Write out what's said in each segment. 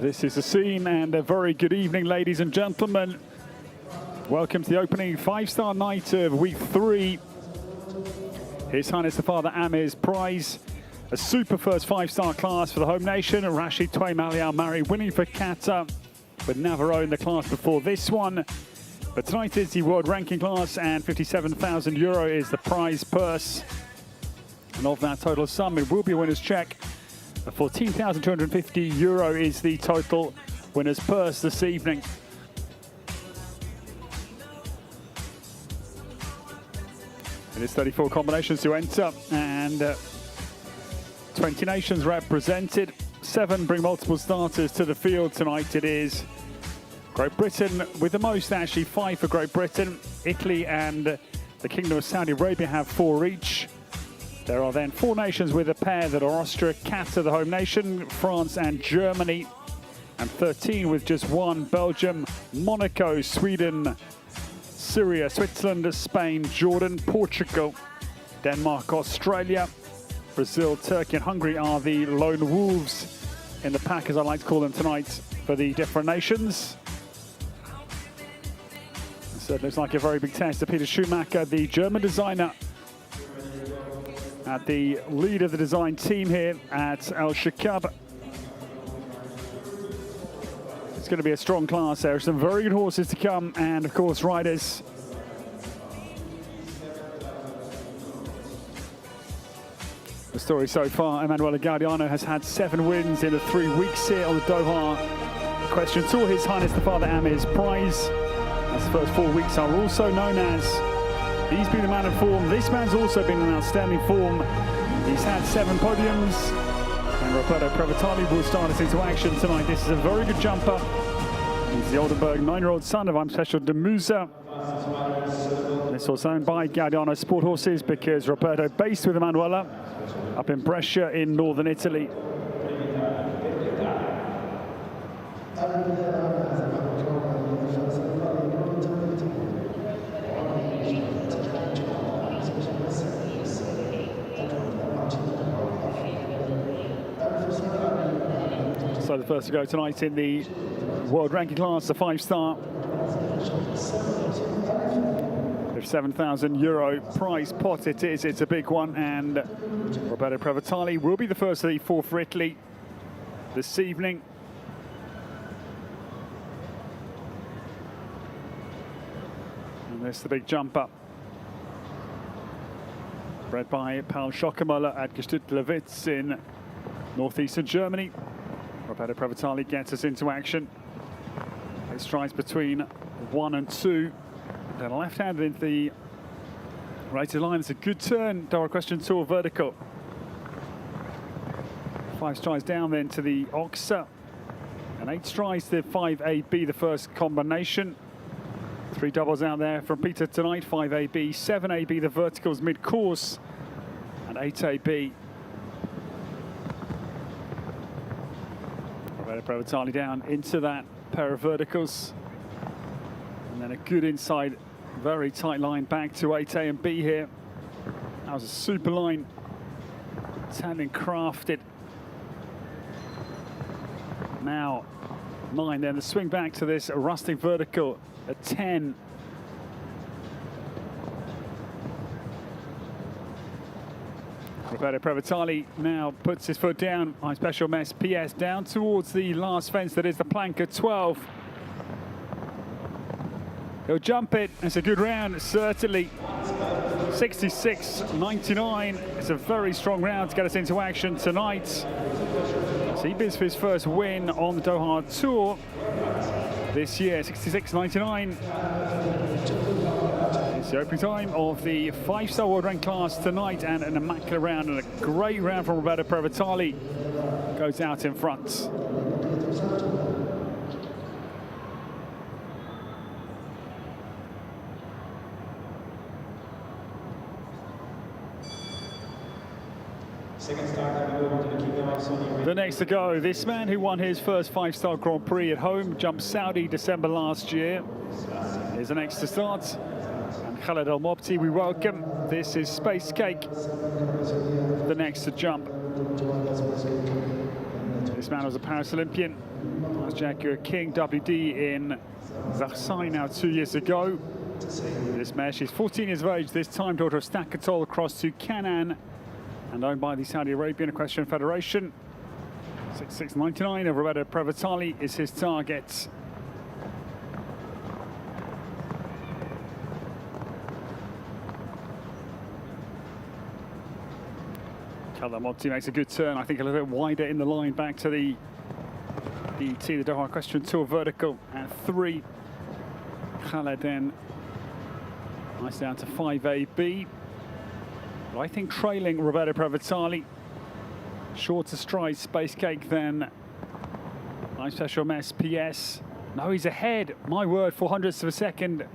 This is the scene, and a very good evening, ladies and gentlemen. Welcome to the opening five-star night of week 3. His Highness the Father Amir's prize, a super first five-star class for the home nation. Rashid Twaim Ali Al Mari winning for Qatar, but Navarro in the class before this one. But tonight is the world ranking class, and €57,000 is the prize purse. And of that total sum, it will be a winner's check. €14,250 is the total winner's purse this evening. It is 34 combinations to enter, and 20 nations represented. 7 bring multiple starters to the field tonight. It is Great Britain with the most, actually 5 for Great Britain. Italy and the Kingdom of Saudi Arabia have 4 each. There are then 4 nations with a pair that are Austria, Qatar, the home nation, France and Germany. And 13 with just 1, Belgium, Monaco, Sweden, Syria, Switzerland, Spain, Jordan, Portugal, Denmark, Australia, Brazil, Turkey and Hungary are the lone wolves in the pack, as I like to call them tonight, for the different nations. So it looks like a very big test to Peter Schumacher, the German designer, at the lead of the design team here at Alshaqab. It's going to be a strong class. There are some very good horses to come, and of course riders. The story so far, Emanuele Gaudiano has had 7 wins in the 3 weeks here on the Doha Equestrian Tour. His Highness the Father Amir's prize, as the first 4 weeks are also known as. He's been the man of form. This man's also been in outstanding form. He's had 7 podiums. And Roberto Prevatali will start us into action tonight. This is a very good jumper. He's the Oldenburg 9-year-old son of I'm Special de Musa. This was owned by Gaudiano Sport Horses, because Roberto, based with Emanuele up in Brescia in northern Italy. So the first to go tonight in the world ranking class, the 5-star. €7,000 prize pot it is. It's a big one, and Roberto Prevatali will be the first of the 4 for Italy this evening. And this is the big jumper. Bred by Paul Schockermüller at Gestüt-Lewitz in northeastern Germany. Roberto Prevatali gets us into action. It strides between 1 and 2. Then left-handed into the rated line. It's a good turn. Doha Equestrian Tour vertical. 5 strides down then to the Oxa. And 8 strides to 5AB, the first combination. 3 doubles out there from Peter tonight. 5AB, 7AB, the verticals mid-course. And 8AB. Roberto Prevatali down into that pair of verticals. And then a good inside, very tight line back to 8A and B here. That was a super line. Tandem crafted. Now 9, then the swing back to this rustic vertical at 10. Roberto Prevatali now puts his foot down. High special mess PS down towards the last fence that is the plank at 12. He'll jump it. It's a good round, certainly. 66.99. It's a very strong round to get us into action tonight. So he bids for his first win on the Doha Tour this year. 66.99. It's the opening time of the 5-star world rank class tonight, and an immaculate round and a great round from Roberto Prevatali. Goes out in front. The next to go, this man who won his first 5-star Grand Prix at home, jumped Saudi December last year, is the next to start. And Khaled El Mobti, we welcome. This is Space Cake, the next to jump. This man was a Paris Olympian, That's Jaguar King WD in Versailles now 2 years ago. This mare, she's 14 years of age this time, daughter of Stakatol, across to Canaan, and owned by the Saudi Arabian Equestrian Federation. 66.99 of Roberto Previtali is his target. Kalamopti makes a good turn, I think a little bit wider in the line back to the DT, the Doha Equestrian Tour vertical at 3. Khaled then nice down to 5AB. But I think trailing Roberto Previtali. Shorter stride, Space Cake then. Nice special mess, PS. No, he's ahead. My word, 400ths of a second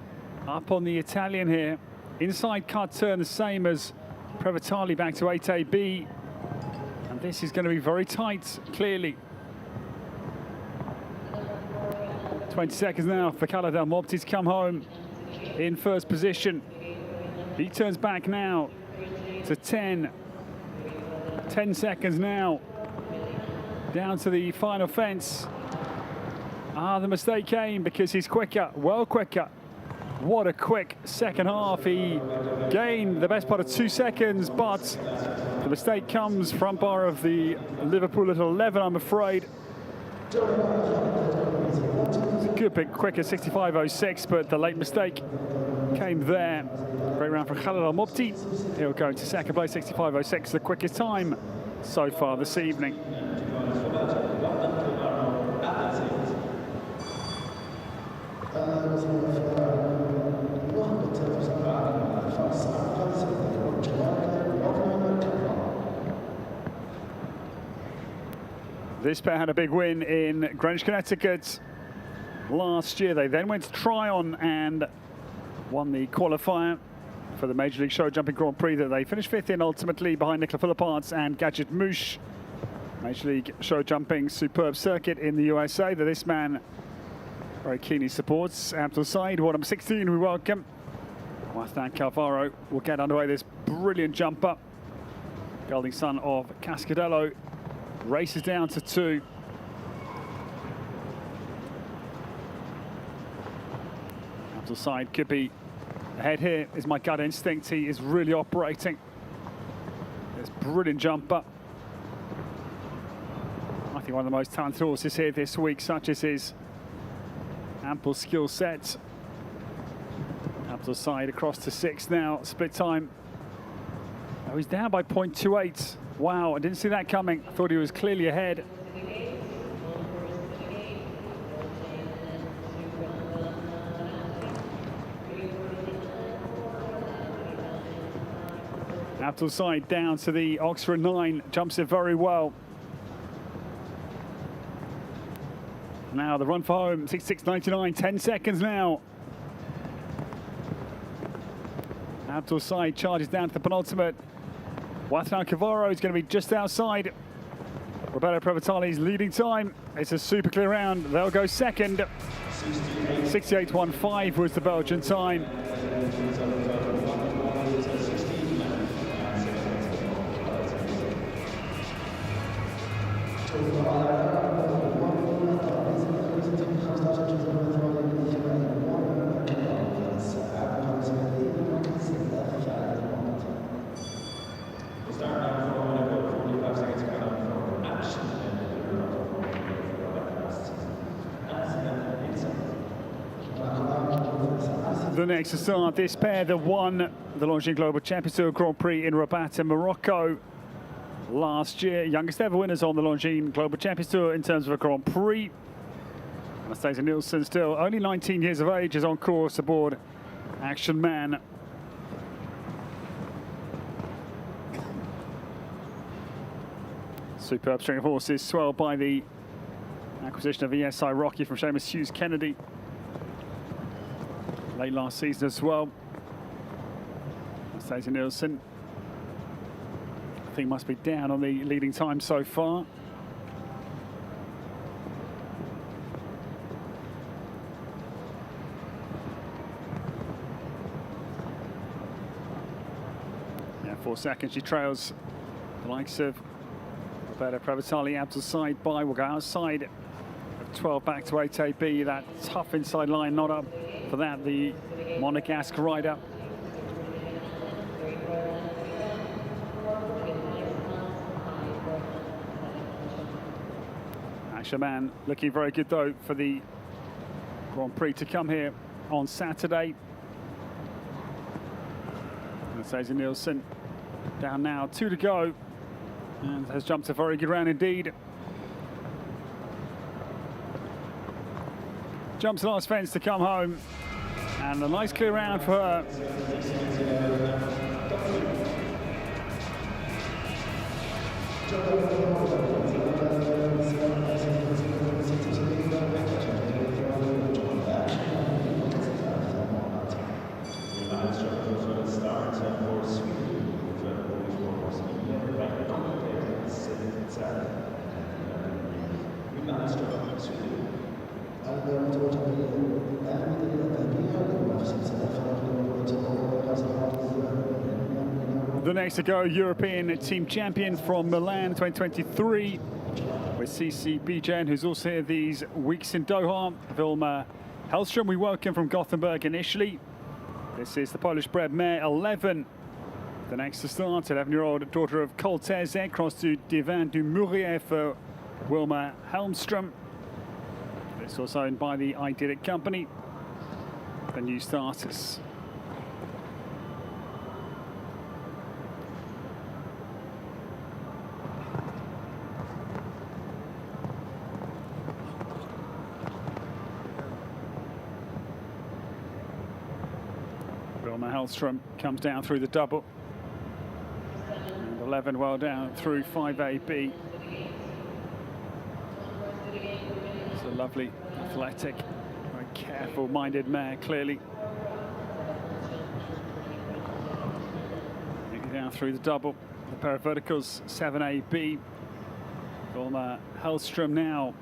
up on the Italian here. Inside cut turn the same as Previtali back to 8AB. And this is going to be very tight, clearly. 20 seconds now for Khaled El Mobti to come home in first position. He turns back now to 10. 10 seconds now. Down to the final fence. The mistake came because he's quicker, well quicker. What a quick second half. He gained the best part of 2 seconds, but the mistake comes front bar of the Liverpool at 11, I'm afraid. It's a good bit quicker, 65.06, but the late mistake came there. Great round for Khaled El Mobti. He'll go into second place, 65.06, the quickest time so far this evening. This pair had a big win in Greenwich, Connecticut last year. They then went to Tryon and won the qualifier for the Major League Show Jumping Grand Prix that they finished 5th in, ultimately behind Nicola Philipparts and Gadget Mouche. Major League Show Jumping, superb circuit in the USA that this man very keenly supports. Abdul Said, number 16, we welcome. Wastan Calvaro will get underway this brilliant jumper. Gelding son of Cascadello races down to 2. Abdul Said could be ahead here, is my gut instinct. He is really operating this brilliant jumper. I think one of the most talented horses here this week, such as his ample skill set. Abdul Said across to 6 now, split time. Oh, he's down by 0.28. Wow, I didn't see that coming. I thought he was clearly ahead. Abdul Said down to the Oxford 9, jumps it very well. Now the run for home, 66.99, 10 seconds now. Abdul Said charges down to the penultimate. Wathan Cavaro is going to be just outside Roberto Previtali's leading time. It's a super clear round. They'll go second. 68.15 was the Belgian time. The next to start, this pair that won the Longines Global Championship Grand Prix in Rabat in Morocco last year. Youngest ever winners on the Longines Global Champions Tour in terms of a Grand Prix. Anastasia Nielsen, still only 19 years of age, is on course aboard Action Man. Superb string of horses, swelled by the acquisition of ESI Rocky from Seamus Hughes Kennedy late last season as well. Anastasia Nielsen, I think, must be down on the leading time so far. Yeah, 4 seconds. She trails the likes of Roberto Previtali. Abdul Said by will go outside 12 back to 8AB, that tough inside line, not up for that, the Monegasque rider. Asherman looking very good though for the Grand Prix to come here on Saturday. Anastasia Nielsen down now, 2 to go, and has jumped a very good round indeed. Jumps the last fence to come home, and a nice clear round for her. The next to go, European team champion from Milan 2023 with CC Bijan, who's also here these weeks in Doha. Vilma Hellström, we welcome from Gothenburg initially. This is the Polish-bred mare 11. The next to start, 11-year-old daughter of Coltese, cross to Divin du Mourier for Wilma Hellström. This was owned by the Idyllic Company. The new starters. Wilma Hellström comes down through the double. And 11 well down through 5AB. It's a lovely, athletic, very careful-minded mare, clearly. Moving down through the double. The pair of verticals, 7AB. Wilma Hellström now.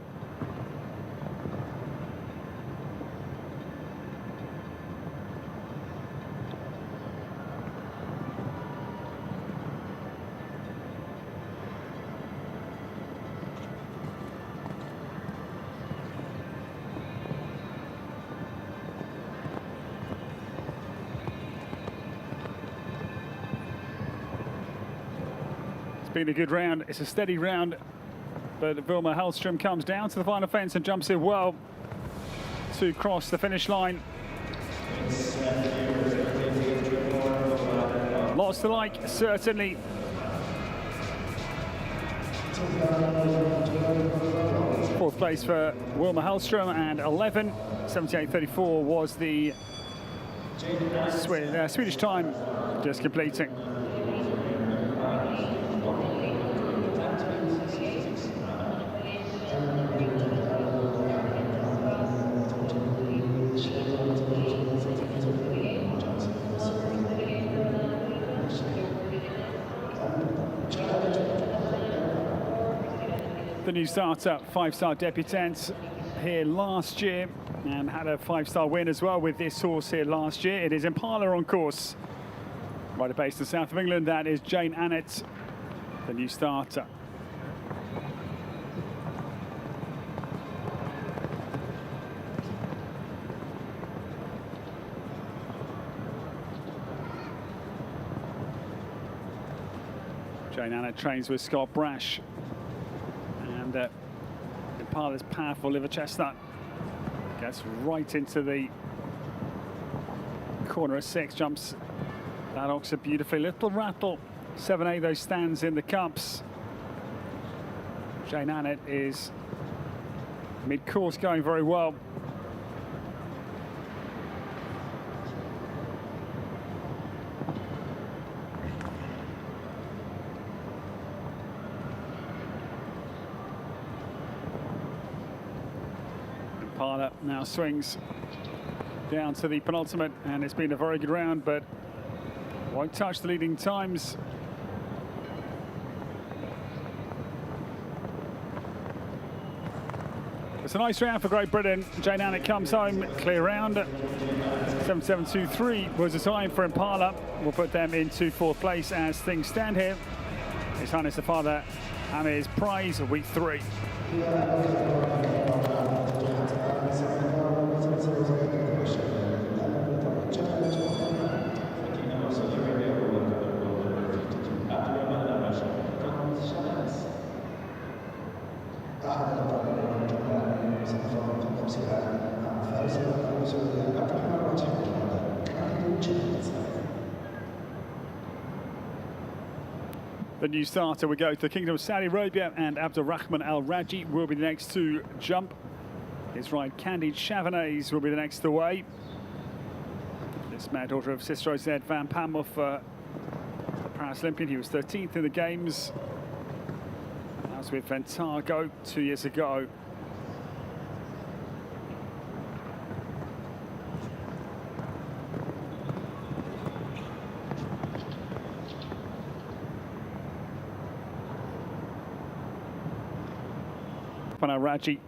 Been a good round. It's a steady round, but Wilma Hellström comes down to the final fence and jumps in well to cross the finish line. Lots to like, certainly. Fourth place for Wilma Hellström, and 11. 78.34 was the Swedish time, just completing. The new starter, 5-star debutant here last year, and had a 5-star win as well with this horse here last year. It is Impala on course. Rider based in the south of England, that is Jane Annett, the new starter. Jane Annett trains with Scott Brash. And Impala's powerful liver chestnut gets right into the corner of 6, jumps that oxer beautifully. Little rattle, 7A though stands in the cups. Jane Annett is mid-course going very well. Impala now swings down to the penultimate, and it's been a very good round, but won't touch the leading times. It's a nice round for Great Britain. Jane Annett comes home, clear round. 77.23 was the time for Impala. We'll put them into 4th place as things stand here. His Highness the Father Amir's prize of week 3. The new starter, we go to the Kingdom of Saudi Arabia, and Abdurrahman Al Raji will be the next to jump. His right, Candide Chavanez will be the next away. This mare, daughter of Sister Zed Van Pamuth, the Paris Olympian. He was 13th in the games. That was with Ventago 2 years ago. Raji.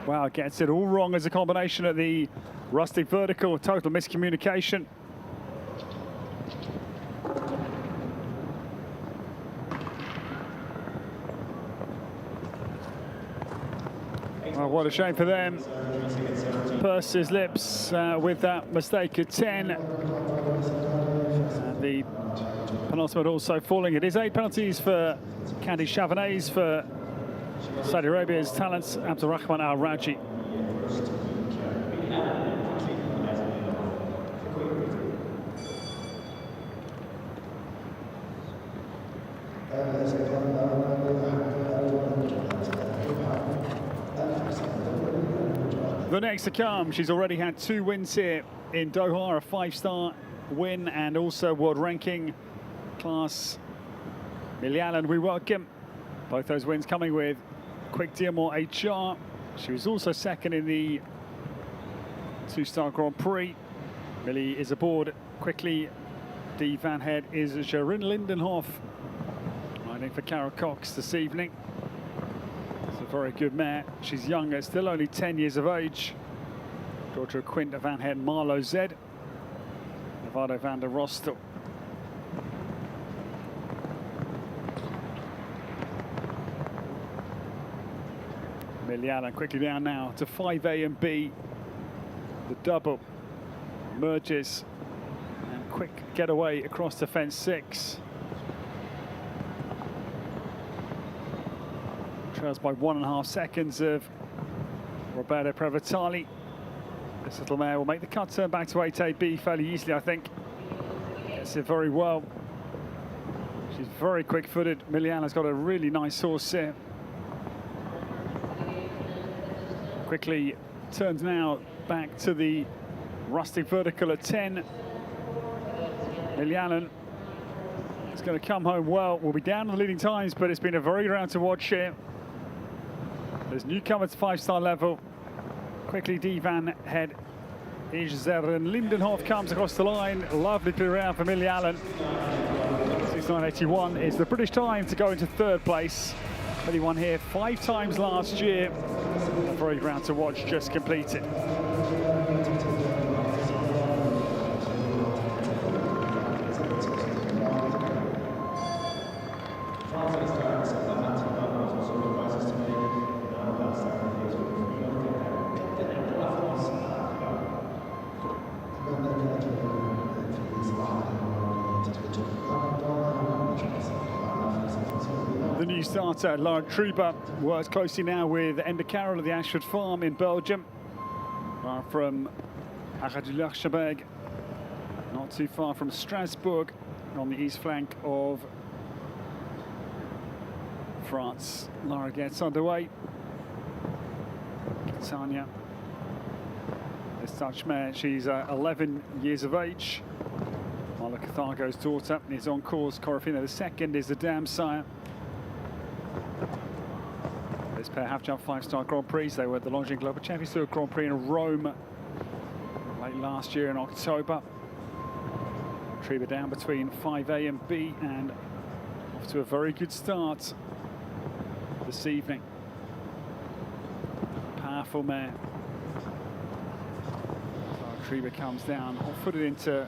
Wow, gets it all wrong as a combination at the rustic vertical. Total miscommunication. Oh, what a shame for them. Pursed his lips with that mistake at 10. And the penultimate also falling. It is 8 penalties for Candide Chavanez, for Saudi Arabia's talents, Abdurrahman Al Raji. The next to come, she's already had 2 wins here in Doha, a 5-star win and also world ranking class. Milialan, we welcome. Both those wins coming with Quick Diamond HR. She was also second in the 2-star Grand Prix. Millie is aboard quickly. D Van Head is Jarin Lindenhoff, riding for Carol Cox this evening. It's a very good mare. She's young, still only 10 years of age. Daughter of Quinta Van Head, Marlo Zed, Nevado van der Rostel. Milialan quickly down now to 5A and B. The double merges and quick getaway across to fence 6. Trails by 1.5 seconds of Roberto Previtali. This little mare will make the cut turn back to 8AB fairly easily, I think. Gets it very well. She's very quick-footed. Milialan's got a really nice horse here. Quickly turns now back to the rustic vertical at 10. Milialan is going to come home well. We'll be down on the leading times, but it's been a very good round to watch here. There's newcomers 5-star level. Quickly D Van Head. Jarin Lindenhoff comes across the line. Lovely clear round for Milialan. 69.81 is the British time to go into 3rd place. Millie won here 5 times last year. A very good round to watch just completed. The new starter, Laura Truba, works closely now with Enda Carroll of the Ashford Farm in Belgium. From Alshaqab, not too far from Strasbourg, on the east flank of France. Laura gets underway. Tanya, this Dutch mare, she's 11 years of age. Marla Cathargo's daughter is on course. Corofina II is the dam sire. This pair have jumped 5-star Grand Prix. They were at the Longines Global Champions Tour Grand Prix in Rome late last year in October. Truba down between 5A and B and off to a very good start this evening. Powerful mare. Truba comes down, hot-footed into the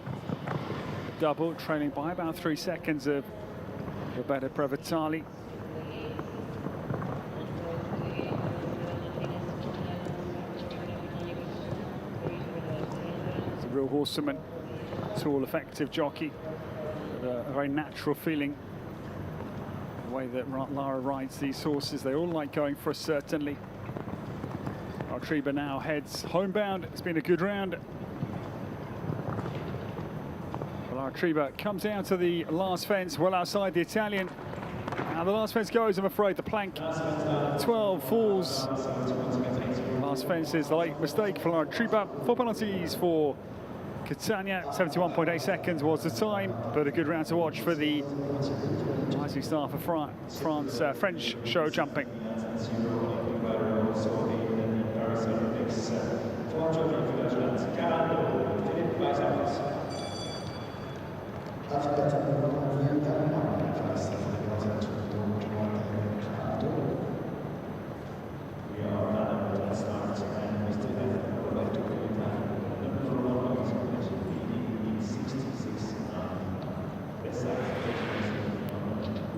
double, trailing by about 3 seconds of Roberto Previtali. Real horseman, tall, effective jockey, with a very natural feeling. The way that Lara rides these horses, they all like going for us, certainly. Truba now heads homebound. It's been a good round. Triba comes down to the last fence, well outside the Italian. Now the last fence goes, I'm afraid, the plank. 12 falls. Last fence is the late mistake for Triba. 4 penalties for Catania. 71.8 seconds was the time, but a good round to watch for the rising star for France, French show jumping.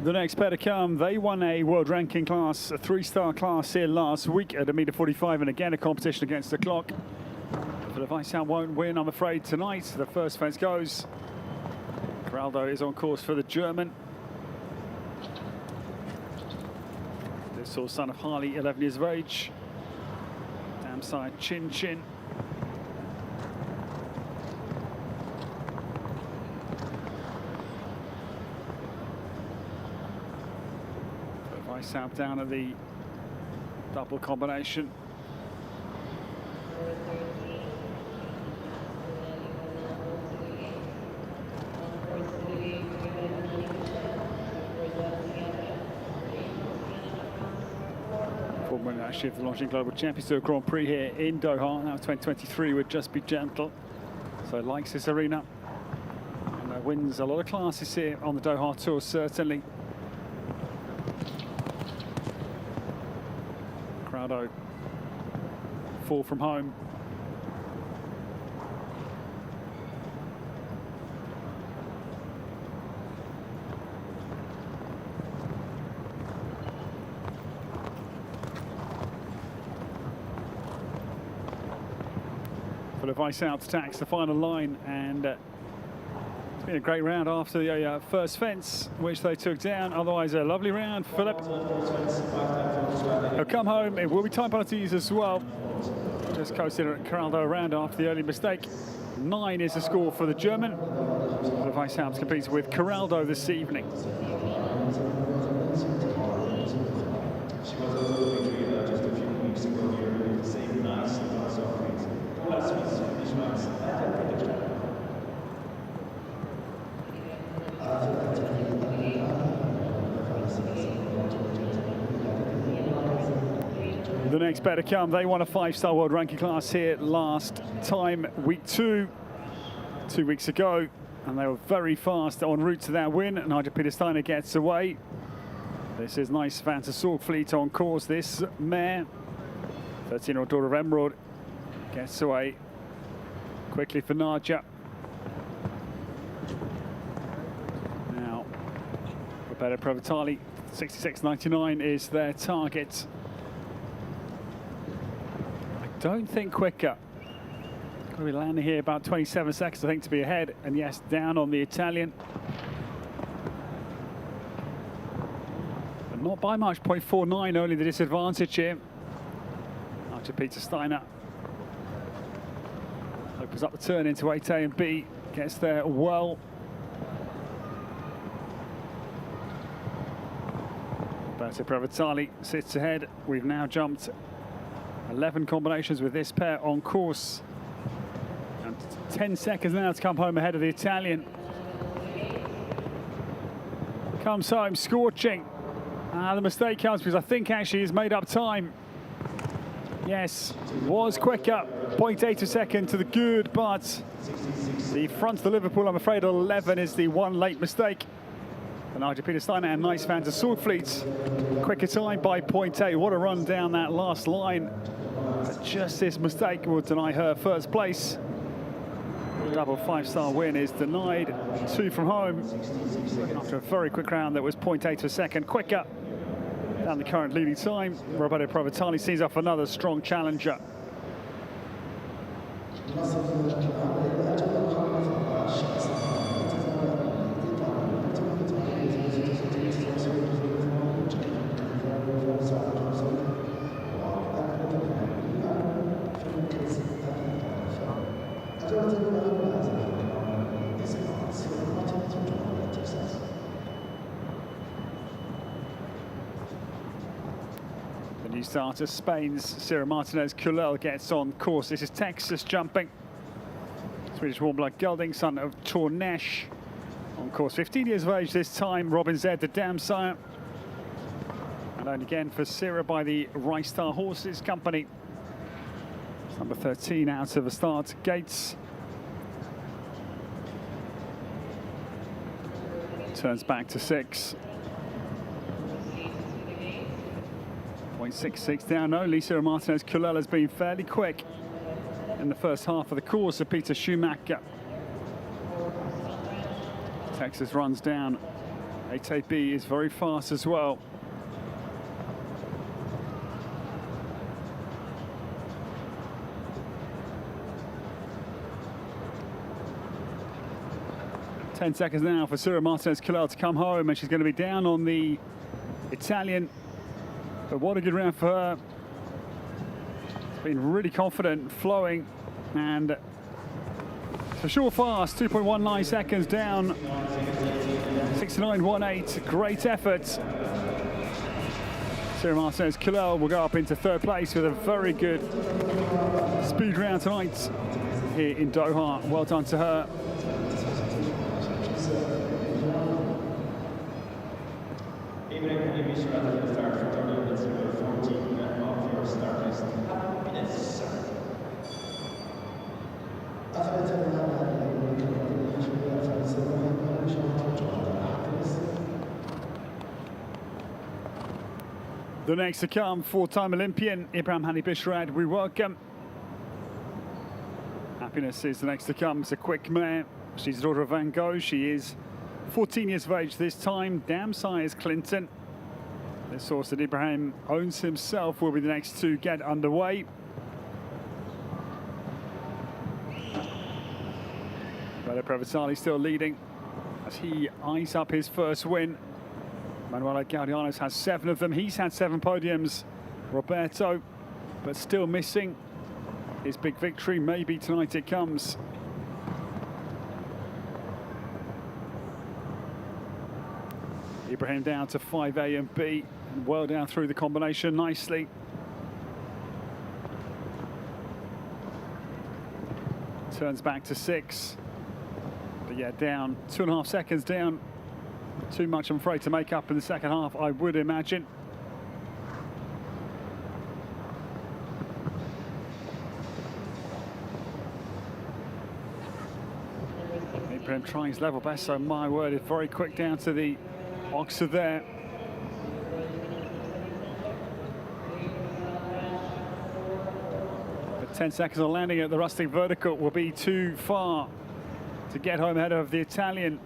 The next pair to come, they won a world ranking class, a 3-star class here last week at 1.45 m, and again a competition against the clock. But Weisshout won't win, I'm afraid, tonight. The first fence goes. Geraldo is on course for the German. This all son of Harley, 11 years of age. Dam side, chin chin. Weisshout down at the double combination. Former actually of the launching global champions to a Grand Prix here in Doha. Now 2023 would just be gentle. So likes this arena. And wins a lot of classes here on the Doha Tour, certainly. Geraldo, 4 from home. For the Weisshout attacks the final line, and it's been a great round after the first fence, which they took down. Otherwise, a lovely round. Philip, he'll come home. It will be time penalties as well. Just coasted Geraldo around after the early mistake. 9 is the score for the German. The Weisshout competes with Geraldo this evening. The next pair to come, they won a 5-star world ranking class here last time, week 2, 2 weeks ago, and they were very fast en route to that win. Nigel Peter Steiner gets away. This is nice Van der Zorgvliet on course, this mare. 13-year-old daughter of Emerald gets away quickly for Nadja. Now, Roberto Provitali, 66.99 is their target. Don't think quicker. Going to be landing here about 27 seconds, I think, to be ahead. And yes, down on the Italian. But not by much, 0.49 only the disadvantage here. Archer Peter Steiner opens up the turn into 8A and B. Gets there well. Roberto Provitali sits ahead. We've now jumped 11 combinations with this pair on course. And 10 seconds now to come home ahead of the Italian. Comes home scorching. The mistake comes because I think actually he's made up time. Yes, was quicker. 0.8 a second to the good, but the front of the Liverpool, I'm afraid, 11 is the one late mistake. And Nigel Peter Steiner and nice Van der Zorgvliet. Quicker time by 0.8. What a run down that last line. But just this mistake will deny her first place. Double 5-star win is denied. 2 from home. After a very quick round that was 0.8 a second quicker than the current leading time. Roberto Provitali sees off another strong challenger. starter. Spain's Sierra Martinez Culel gets on course. This is Texas jumping. Swedish warm-blood gelding, son of Tornesh. On course, 15 years of age this time. Robin Z, the dam sire. And owned again for Sierra by the Rice Star Horses Company. It's number 13 out of the start gates. Turns back to 6. 0.66 down only. Sierra Martinez Culel has been fairly quick in the first half of the course. So Peter Schumacher. Texas runs down. ATB is very fast as well. Ten seconds now for Sierra Martinez Culel to come home, and she's going to be down on the Italian. But what a good round for her. It's been really confident, flowing, and for sure fast. 2.19 seconds down. 69.18. Great effort. Sierra Martinez Culel will go up into third place with a very good speed round tonight here in Doha. Well done to her. The next to come, four-time Olympian Ibrahim Hani Bishrad, we welcome. Happiness is the next to come. It's a quick mare. She's the daughter of Van Gogh. She is 14 years of age this time. Dam sires Clinton. This horse that Ibrahim owns himself will be the next to get underway. Vela Previtali still leading as he eyes up his first win. Manuela Gaudianos has 7 of them. He's had 7 podiums. Roberto, but still missing his big victory. Maybe tonight it comes. Ibrahim down to 5A and B. Well down through the combination nicely. Turns back to 6. But yeah, down 2.5 seconds down. Too much, I'm afraid, to make up in the second half, I would imagine. Ibrahim trying his level best, so my word, is very quick down to the Oxer there. But 10 seconds on landing at the rustic vertical will be too far to get home ahead of the Italian.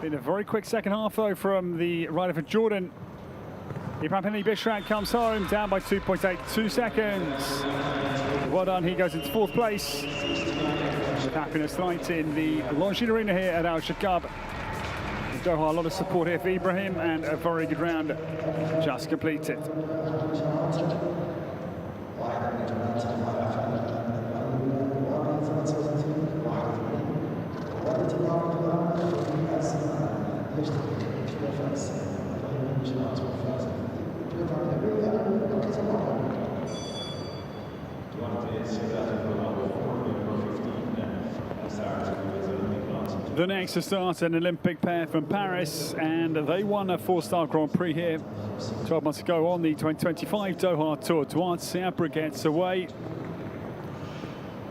Been a very quick second half, though, from the rider for Jordan. Ibrahim Hani Bishrad comes home, down by 2.82 seconds. Well done, he goes into 4th place. With Happiness tonight in the Longines Arena here at Alshaqab. In Doha, a lot of support here for Ibrahim, and a very good round just completed. The next to start, an Olympic pair from Paris, and they won a 4-star Grand Prix here 12 months ago on the 2025 Doha Tour. Duarte Seabra gets away.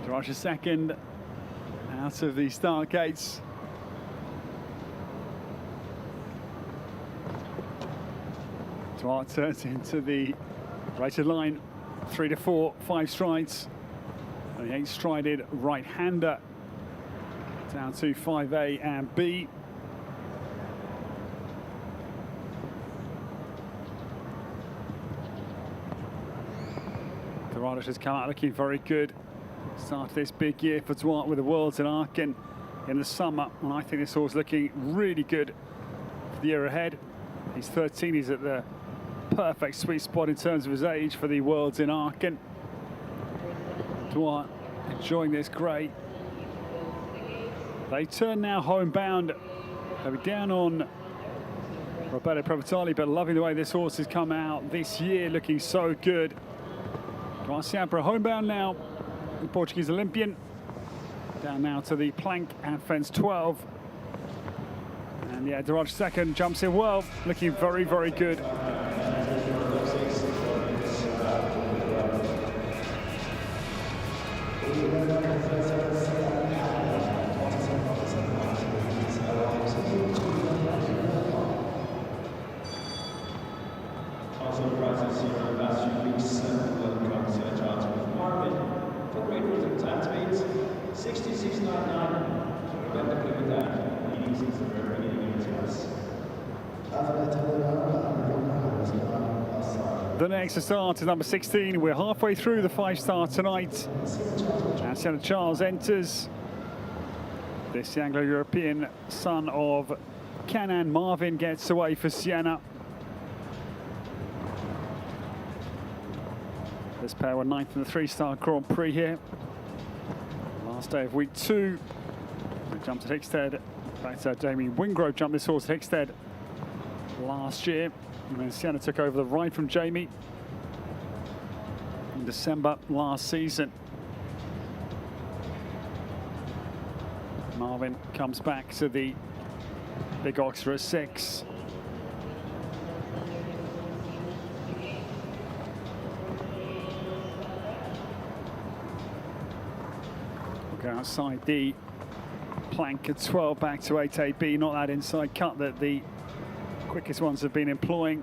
Durage second out of the start gates. Duarte turns into the rated line, 3 to 4, 5 strides. And the 8-strided right-hander. Down to 5A and B. The rider has come out looking very good. Started this big year for Duarte with the Worlds in Aachen in the summer, and I think this horse looking really good for the year ahead. He's 13, he's at the perfect sweet spot in terms of his age for the Worlds in Aachen. Duarte enjoying this grey. They turn now homebound. They'll be down on Roberto Provitali, but loving the way this horse has come out this year, looking so good. Garciabra homebound now, the Portuguese Olympian. Down now to the plank at fence 12. And yeah, Daraj second, jumps in well, looking very, very good. The next to start is number 16. We're halfway through the 5-star tonight. And Sienna Charles enters. This Anglo-European son of Canan Marvin gets away for Sienna. This pair were 9th in the 3-star Grand Prix here. Last day of week 2. They jumped at Hickstead. In fact, Jamie Wingrove jumped this horse at Hickstead last year. And then Sienna took over the ride from Jamie in December last season. Marvin comes back to the Big Oxford at 6. We'll go outside the plank at 12, back to 8AB, not that inside cut that the quickest ones have been employing.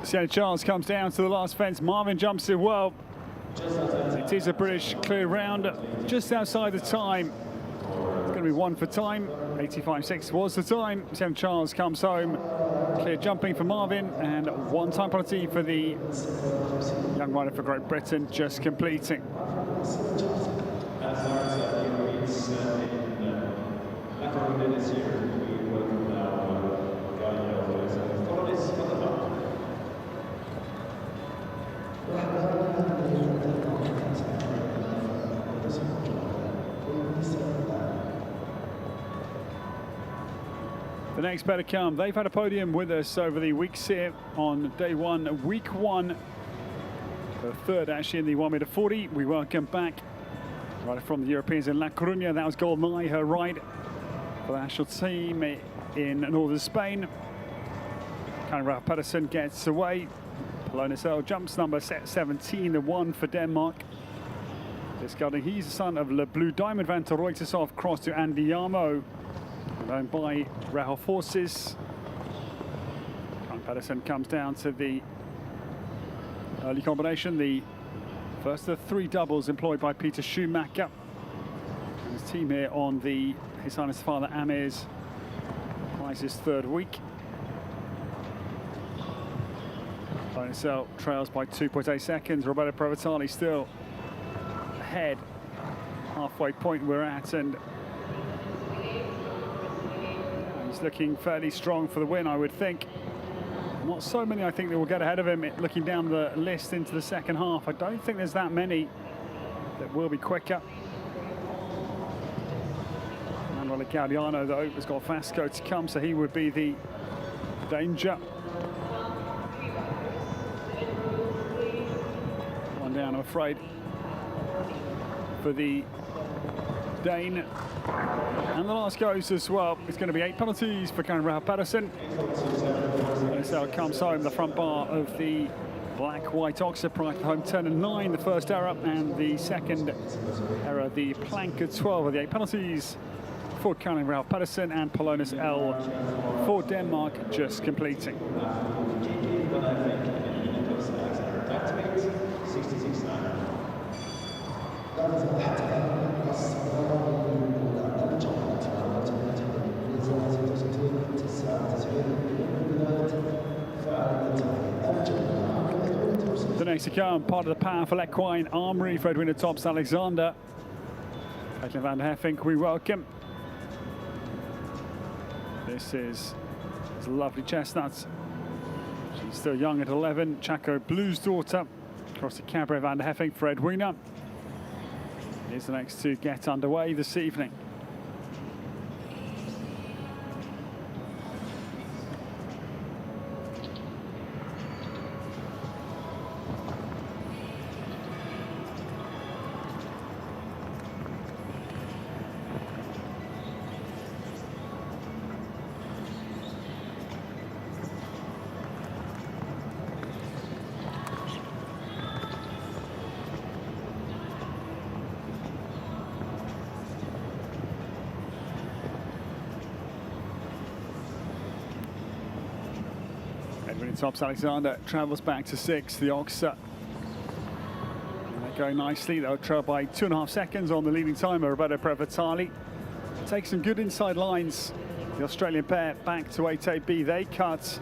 Sienna Charles comes down to the last fence. Marvin jumps in well. It is a British clear round, just outside the time. It's going to be 1 for time. 85.6 was the time. Sienna Charles comes home. Clear jumping for Marvin, and 1 time penalty for the young rider for Great Britain, just completing. The next better come. They've had a podium with us over the weeks here on day 1, week 1. The third actually in the 1m40. We welcome back right from the Europeans in La Coruña. That was Goldeneye, her ride for the national team in northern Spain. Ralph Pedersen gets away. Polonus L jumps number 17, the 1 for Denmark. Discarding, he's the son of Le Blue Diamond Van ter Ruytershof, cross to Andiamo. Owned by Rahul Forces. Pedersen comes down to the early combination, the first of the 3 doubles employed by Peter Schumacher and his team here on the His Highness Father Amir's prizes 3rd week. Bonusel trails by 2.8 seconds. Roberto Provitali still ahead, halfway point we're at, and he's looking fairly strong for the win, I would think. Not so many, I think, that will get ahead of him. Looking down the list into the second half, I don't think there's that many that will be quicker. Manuel Gaudiano, though, has got Vasco to come, so he would be the danger. One down, I'm afraid, for the Dane. And the last goes as well. It's going to be 8 penalties for Rahul Pedersen. So it comes home the front bar of the black-white Oxford prior to the home turn, and 9 the first error, and the second error the plank at 12 of the 8 penalties for Rahul Pedersen, and Polonus L for Denmark just completing. The next to come, part of the powerful equine armory for Edwina Tops Alexander. Caitlin van der Heffink, we welcome. This is lovely chestnut. She's still young at 11. Chaco Blue's daughter. Across the Cabaret van der Heffink for Edwina. Here's the next to get underway this evening. Edwina Tops Alexander travels back to 6, the Oxa. They're going nicely. They'll trail by 2.5 seconds on the leading timer, Roberto Prevatali. Take some good inside lines. The Australian pair back to 8AB. They cut.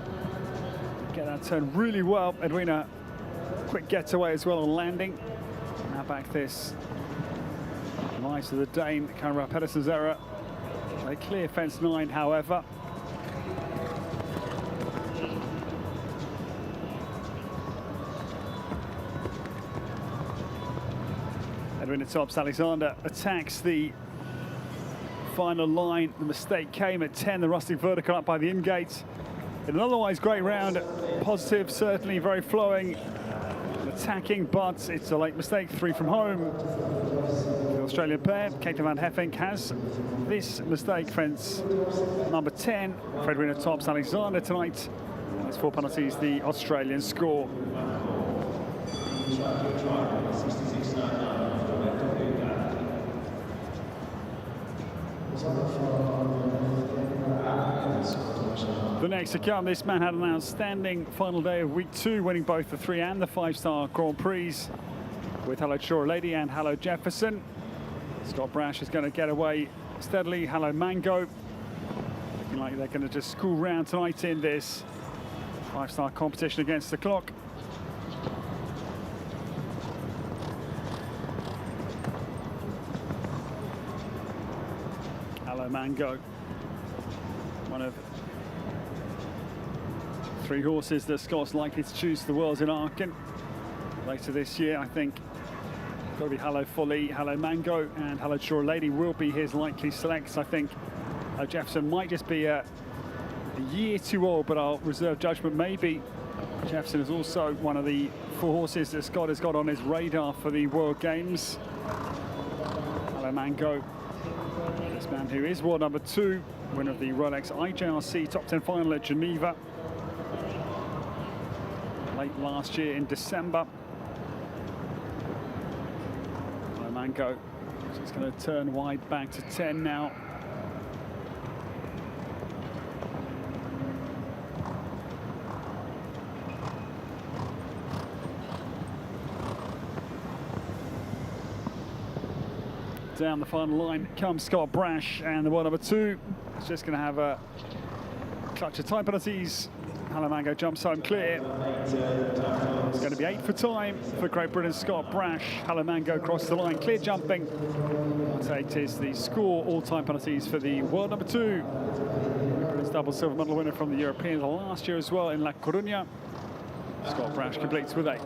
Get that turn really well. Edwina, quick getaway as well on landing. Now back this. Nice to the Dane, Cara Pedersen's error. They clear fence 9, however. Edwina Tops Alexander attacks the final line. The mistake came at 10, the rustic vertical up by the in-gate. In an otherwise great round, positive, certainly very flowing, attacking, but it's a late mistake, 3 from home. The Australian pair, Caitlin van Heffink, has this mistake, fence number 10 for Edwina Tops Alexander tonight. That's 4 penalties, the Australian score. The next to come, this man had an outstanding final day of week 2, winning both the 3 and the 5-star Grand Prix with Hello Chora Lady and Hello Jefferson. Scott Brash is going to get away steadily. Hello Mango, looking like they're going to just school round tonight in this 5-star competition against the clock. Hello Mango, one of 3 horses that Scott's likely to choose the Worlds in Aachen later this year. I think got to be Hello Folly, Hello Mango, and Hello Chora Lady will be his likely selects. I think Jefferson might just be a year too old, but I'll reserve judgment. Maybe Jefferson is also one of the 4 horses that Scott has got on his radar for the World Games. Hello Mango, this man who is world number 2, winner of the Rolex IJRC Top 10 final at Geneva late last year in December. Hello Mango, just going to turn wide back to 10 now. Down the final line comes Scott Brash, and the world number 2 is just going to have a clutch of time penalties. Hello Mango jumps home clear. It's going to be 8 for time for Great Britain's Scott Brash. Hello Mango crosses the line, clear jumping. That's 8 is the score, all time penalties for the world number 2. Britain's double silver medal winner from the Europeans last year as well in La Coruña. Scott Brash completes with 8.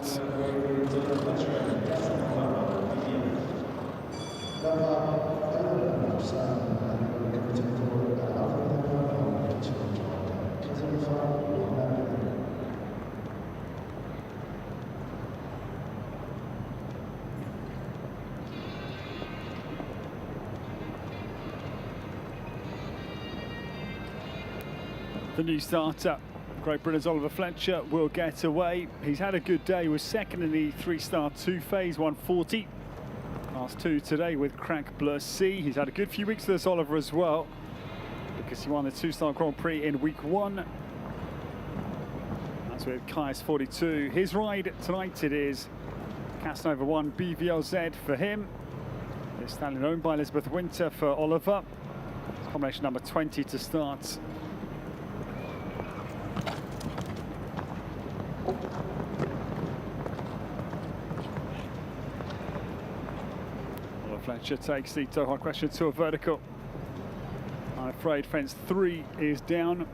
The new starter, Great Britain's Oliver Fletcher, will get away. He's had a good day, was second in the 3-star 2 phase, 140. Class 2 today with Crack Bleu C. He's had a good few weeks for this Oliver as well, because he won the 2-star Grand Prix in week 1. That's with KASS 42. His ride tonight, it is KASS Nova 1 BVLZ for him. This stallion owned by Elizabeth Winter for Oliver. It's combination number 20 to start. Fletcher takes the Doha Equestrian to a vertical. I'm afraid fence 3 is down.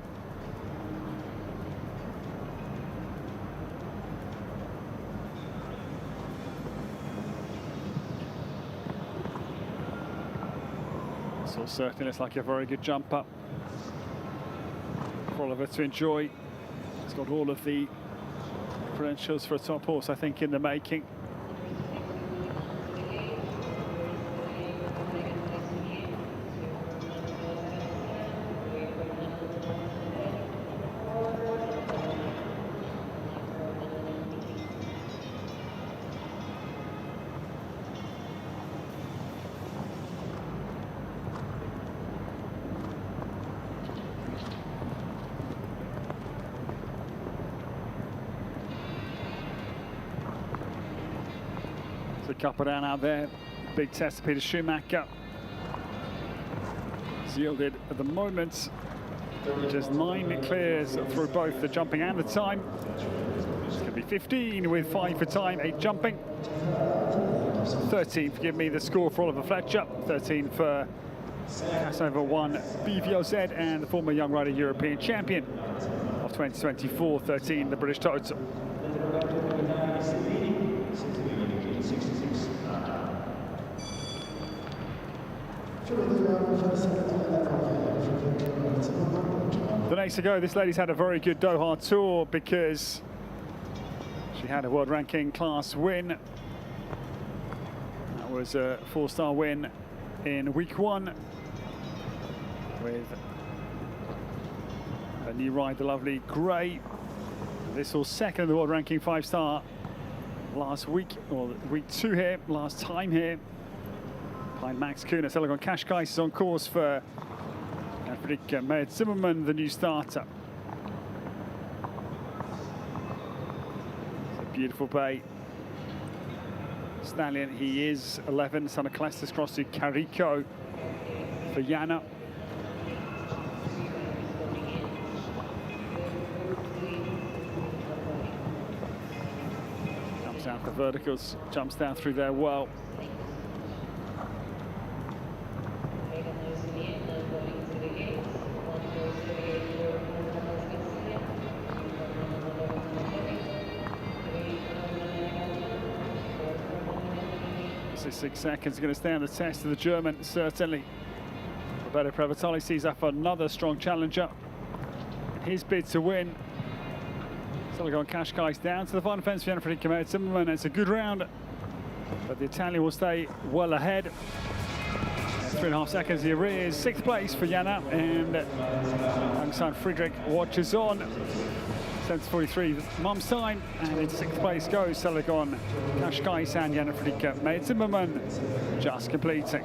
So certainly looks like a very good jump up for Oliver to enjoy. He's got all of the credentials for a top horse, I think, in the making. The couple down out there. Big test of Peter Schumacher. It's yielded at the moment just 9 clears through both the jumping and the time. It's going to be 15 with 5 for time, 8 jumping. 13, forgive me, the score for Oliver Fletcher. 13 for Casanova 1 BVOZ and the former Young Rider European champion of 2024. 13, the British total. The next to go, this lady's had a very good Doha tour because she had a world ranking class win. That was a 4-star win in week 1 with a new ride, the lovely Grey. This was second in the world ranking 5-star last week, or week 2 here, last time here. Behind Max Kuhner, Selagon Kashkai is on course for Fredrik Med Zimmermann, the new starter. It's a beautiful bay. Stallion, he is 11, son of Calestis Cross to Carico for Yana. Jumps down for verticals, jumps down through there well. So 6 seconds going to stand the test of the German, certainly. Roberto Prevatoli sees up another strong challenger. His bid to win. Selagon Kashkai's down to the final fence for Fredrik Med Zimmermann. It's a good round, but the Italian will stay well ahead. 3.5 seconds here is 6th place for Yana, and alongside Friedrich watches on. 7:43 mum's time, and in 6th place goes Selagon Kashkai and Yana Fredrik Med Zimmermann, just completing.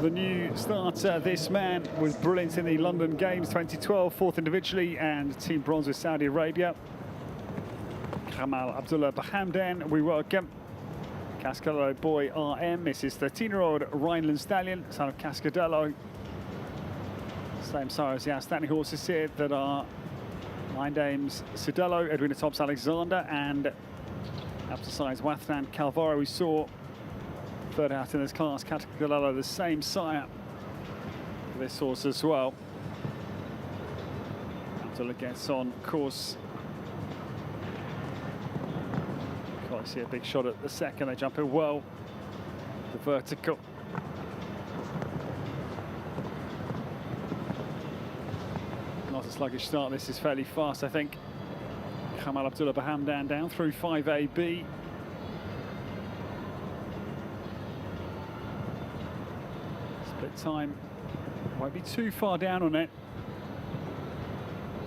The new starter, this man was brilliant in the London Games 2012, 4th individually and team bronze with Saudi Arabia. Kamal Abdullah Bahamdan, we welcome. Cascadello boy RM, this is 13-year-old Rhineland Stallion, son of Cascadello. Same size as the outstanding horses here that are Nine Dames Sidello, Edwina Tops Alexander, and up to size Wathnan Calvaro, we saw third out in this class. Cascadello, the same sire for this horse as well. Abdullah gets on course. Can't see a big shot at the second. They jump in well. The vertical. Not a sluggish start. This is fairly fast, I think. Kamal Abdullah Bahamdan down through 5AB. Split time won't be too far down on it.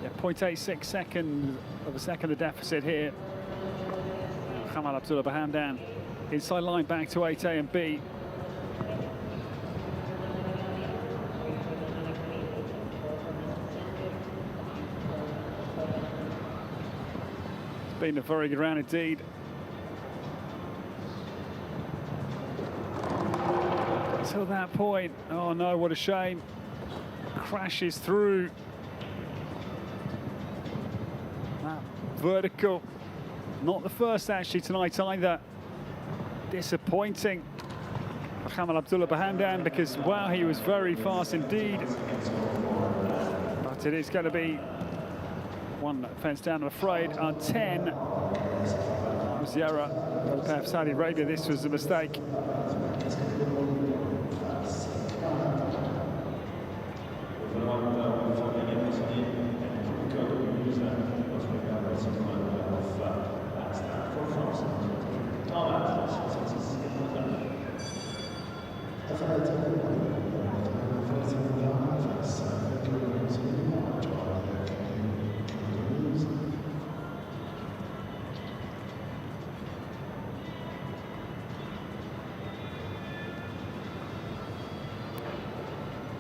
Yeah, 0.86 seconds of a second the deficit here. Kamal Abdullah Bahamdan inside line back to 8A and B. It's been a very good round indeed. until that point. Oh no, what a shame. Crashes through that vertical. Not the first actually tonight either. Disappointing. Hamad Abdullah Bahamdan, because wow, he was very fast indeed. But it is going to be one fence down, I'm afraid. 10 was the error of the pair of Saudi Arabia. This was a mistake.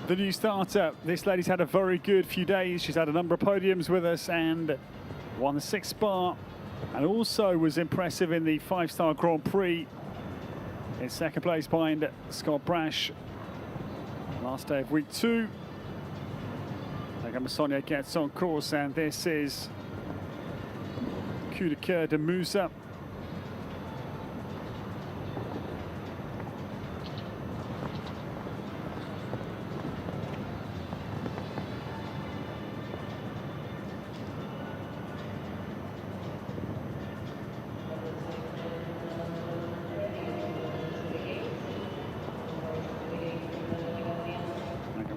The new starter, this lady's had a very good few days. She's had a number of podiums with us and won the 6th bar, and also was impressive in the 5-star Grand Prix in 2nd place behind Scott Brash last day of week 2. Sonia gets on course, and this is coup de coeur de Musa.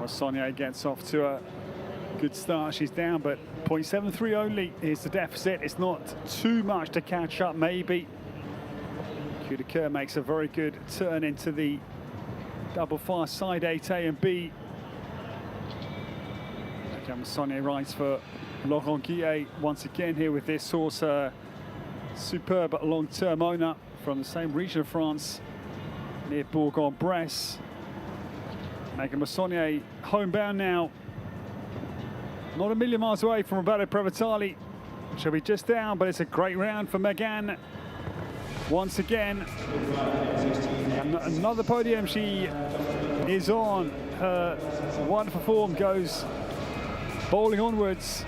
Sonia gets off to a good start. She's down, but 0.73 only is the deficit. It's not too much to catch up, maybe. Coup de coeur makes a very good turn into the double fast side 8A and B. Sonia rides for Laurent Guillet once again here with this horse, superb long-term owner from the same region of France, near Bourg-en-Bresse. Megan Massonnier homebound now. Not a million miles away from Roberto Prevatali. She'll be just down, but it's a great round for Megan. Once again, another podium she is on. Her wonderful form goes bowling onwards.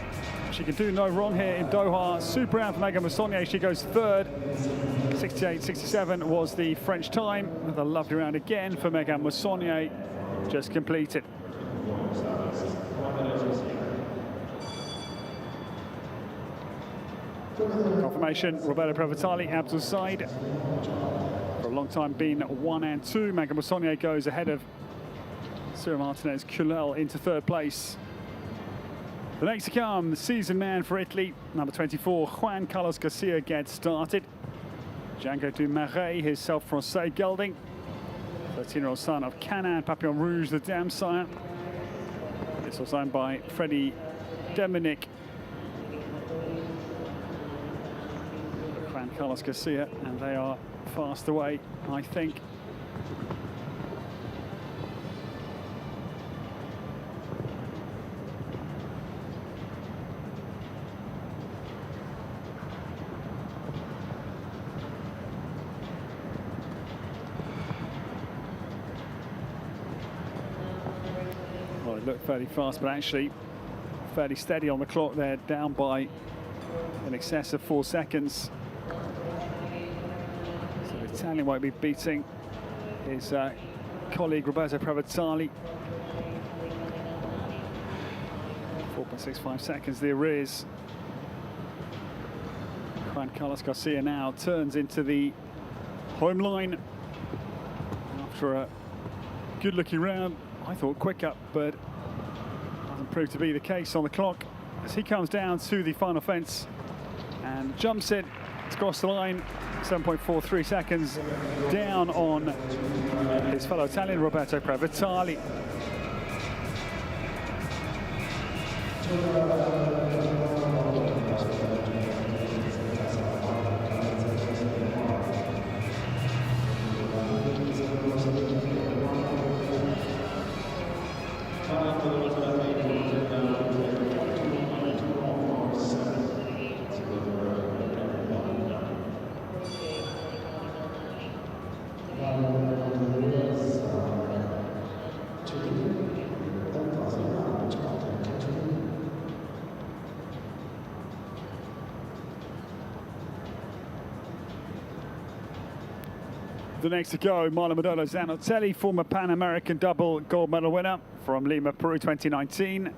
She can do no wrong here in Doha. Super round for Megan Massonnier. She goes 3rd. 68.67 was the French time. Another lovely round again for Megan Massonnier. Just completed. Confirmation, Roberto Prevatali, Abdul side. For a long time been 1 and 2. Megan Massonnier goes ahead of Cyril Martinez Culel into 3rd place. The next to come, the season man for Italy, number 24, Juan Carlos Garcia gets started. Django du Marais, his self-Francais gelding. 13-year-old son of Canin Papillon Rouge, the dam sire. This was owned by Freddie Dominic. Juan Carlos Garcia, and they are fast away, I think. Look fairly fast, but actually fairly steady on the clock. They're down by in excess of 4 seconds. So the Italian won't be beating his colleague Roberto Prevatali. 4.65 seconds the arrears. Juan Carlos Garcia now turns into the home line after a good looking round. I thought quicker, but doesn't prove to be the case on the clock as he comes down to the final fence and jumps it. It's crossed the line, 7.43 seconds down on his fellow Italian Roberto Prevatali. The next to go, Marlon Modolo Zanotelli, former Pan American double gold medal winner from Lima, Peru 2019.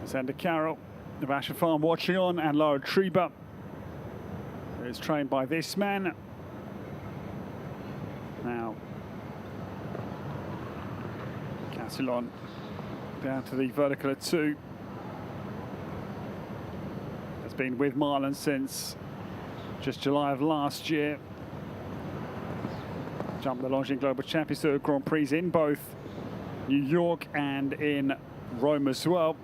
Xander Carroll of Asher Farm watching on, and Laura Treba is trained by this man. Now, Cassilon down to the vertical at 2. Has been with Marlon since just July of last year. Jumped the Longines Global Champions Tour Grand Prix in both New York and in Rome as well.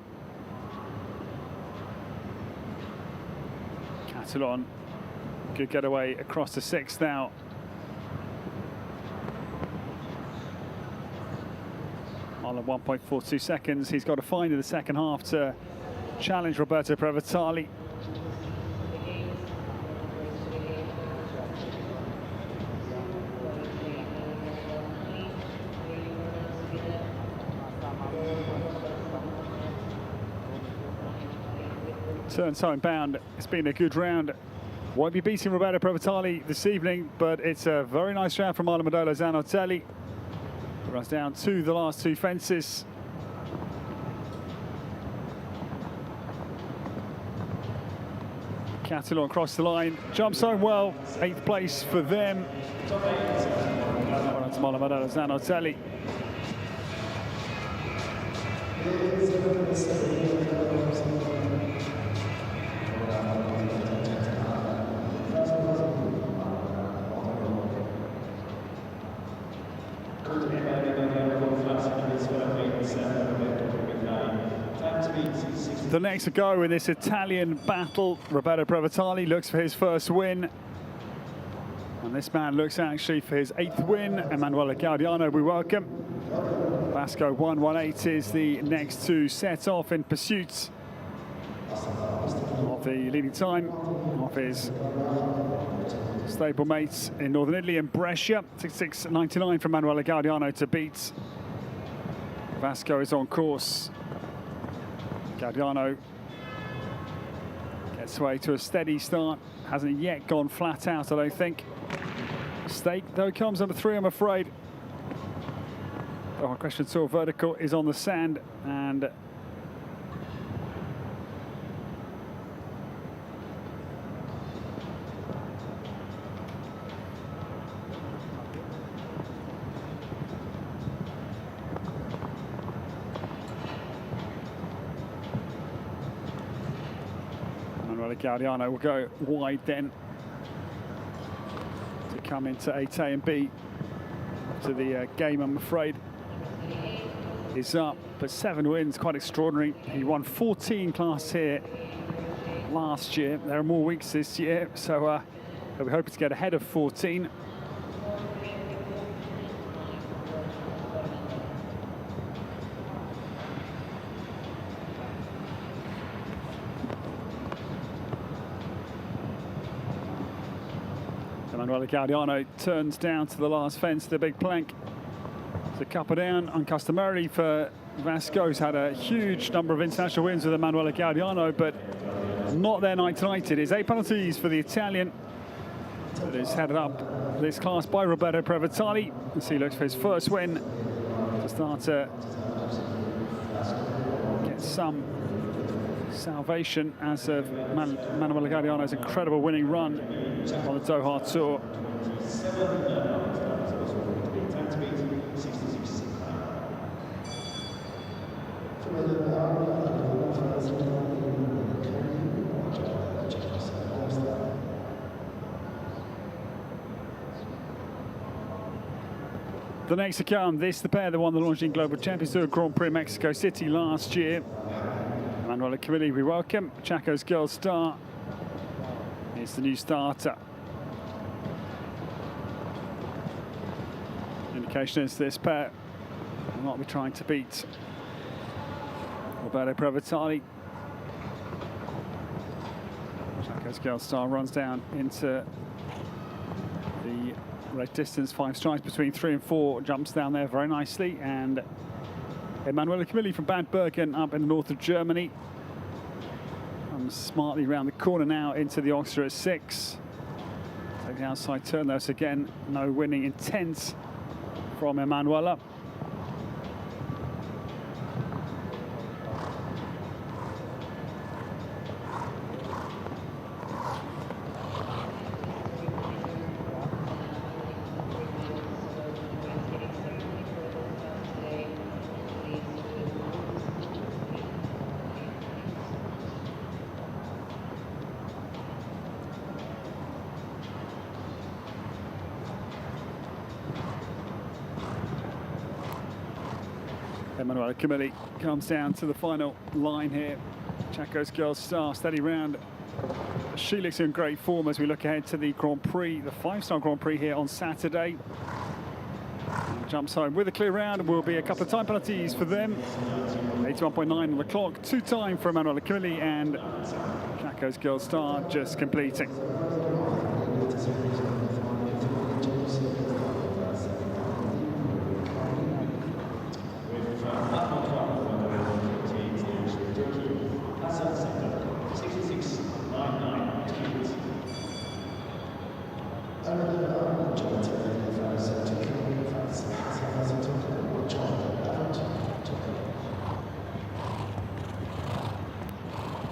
Cassilon, good getaway across the 6th now. Marlon 1.42 seconds. He's got to find in the second half to challenge Roberto Prevetali. Turns homebound. It's been a good round. Won't be beating Roberto Prevetali this evening, but it's a very nice round from Marlon Modolo Zanotelli. Runs down to the last 2 fences. Cassilon across the line, jumps home well. 8th place for them. Well, that's Marlon Modolo Zanotelli. The next to go in this Italian battle, Roberto Prevetali looks for his first win. And this man looks actually for his 8th win. Emanuele Gaudiano, we welcome. Vasco 1:18 is the next to set off in pursuit of the leading time of his stablemates in Northern Italy and Brescia. 66.99 from Emanuele Gaudiano to beat. Vasco is on course. Gaudiano gets away to a steady start. Hasn't yet gone flat out, I don't think. Stake, though, comes number 3, I'm afraid. Oh, Equestrian Tour vertical is on the sand, and Gaudiano will go wide then to come into 8A and B. To the game, I'm afraid, is up, but 7 wins, quite extraordinary. He won 14 class here last year. There are more weeks this year, so we're hoping to get ahead of 14. Emanuele Gaudiano turns down to the last fence, the big plank. It's a couple down, uncustomarily for Vasco, who's had a huge number of international wins with Emanuele Gaudiano, but not their night tonight. It is 8 penalties for the Italian. It is headed up this class by Roberto Prevetali, as he looks for his first win to start to get some salvation as of Emanuele Gaudiano's incredible winning run on the Doha Tour. The next to come, the pair that won the Longines Global Champions Tour Grand Prix Mexico City last year. Emanuele Camilli, we welcome. Chaco's Girl Star is the new starter. Indication is this pair will not be trying to beat Roberto Prevetali. Chaco's Girl Star runs down into the race distance, 5 strikes between 3 and 4, jumps down there very nicely, and Emanuele Camilli from Bad Bergen up in the north of Germany. Comes smartly round the corner now into the Oxford at 6. Take the outside turn, though, so again, no winning intent from Emanuela. Emanuela Camilli comes down to the final line here. Chaco's Girls Star, steady round. She looks in great form as we look ahead to the Grand Prix, the 5-star Grand Prix here on Saturday. Jumps home with a clear round. Will be a couple of time penalties for them. 81.9 on the clock. 2 time for Emanuela Camilli, and Chaco's Girls Star just completing.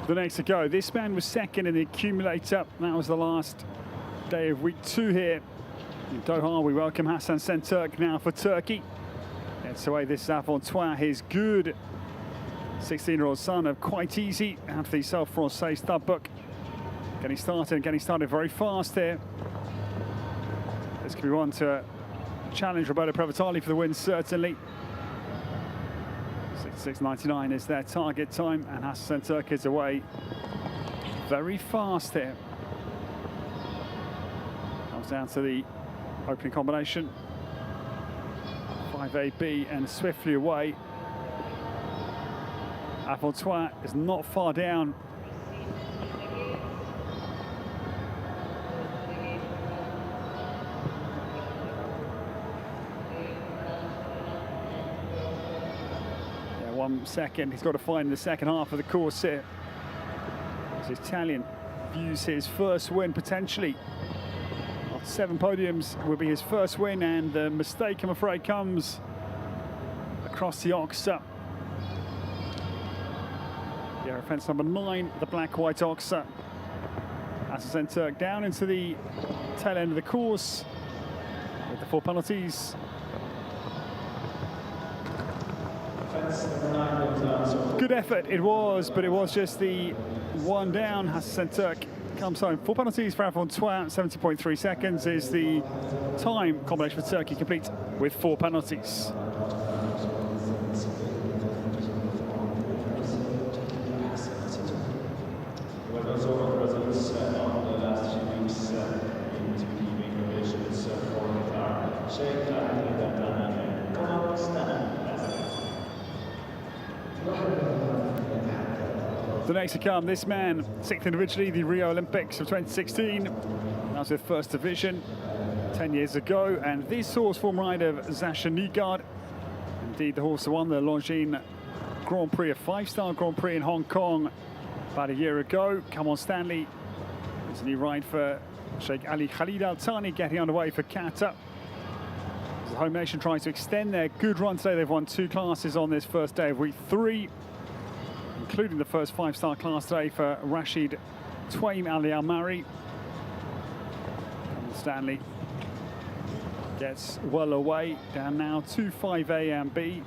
The next to go. This man was second in the accumulator. That was the last day of week 2 here in Doha. We welcome Hassan Senturk now for Turkey. Gets away this Avantois, his good 16-year-old son of Quite Easy out of the Self-Francais stud book. Getting started very fast here. This could be one to challenge Roberto Previtali for the win, certainly. 66.99 is their target time, and Hassan Senturk is away very fast here. Comes down to the opening combination. 5AB and swiftly away. Avantois is not far down. Yeah, 1 second he's got to find in the second half of the course here. This Italian views his first win potentially. After 7 podiums will be his first win, and the mistake, I'm afraid, comes across the Oxa. Yeah, offence number 9, the black-white Oxa. Hassan Senturk down into the tail end of the course with the 4 penalties. Good effort it was, but it was just the one down. Hassan Senturk comes home. 4 penalties for Avantois. 70.3 seconds is the time combination for Turkey, complete with 4 penalties. The next to come, this man, 6th individually, the Rio Olympics of 2016. That was with First Division 10 years ago. And this horse, former rider of Zasha Nygaard. Indeed, the horse that won the Longines Grand Prix, a 5-star Grand Prix in Hong Kong about a year ago. Come on, Stanley. It's a new ride for Sheikh Ali Khalid Al Thani, getting underway for Qatar. The home nation tries to extend their good run today. They've won 2 classes on this first day of week 3, including the first 5-star class today for Rashid Twaim Ali Al-Mari. Stanley gets well away, down now to 5A and B.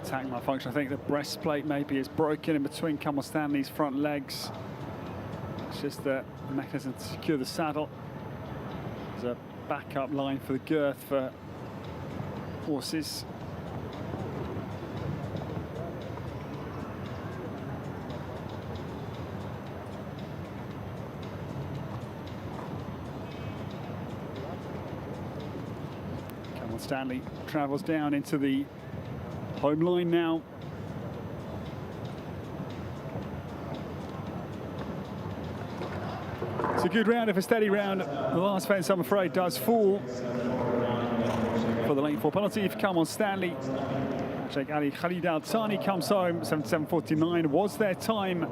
Attack malfunction. I think the breastplate maybe is broken in between Kamal Stanley's front legs. It's just the mechanism to secure the saddle. There's a backup line for the girth for horses. Kamal Stanley travels down into the home line now. It's a good round, if a steady round. The last fence, I'm afraid, does fall for the lane 4 penalty. If you come on Stanley, Sheikh Ali Khalid Al Thani comes home. 77.49 was their time.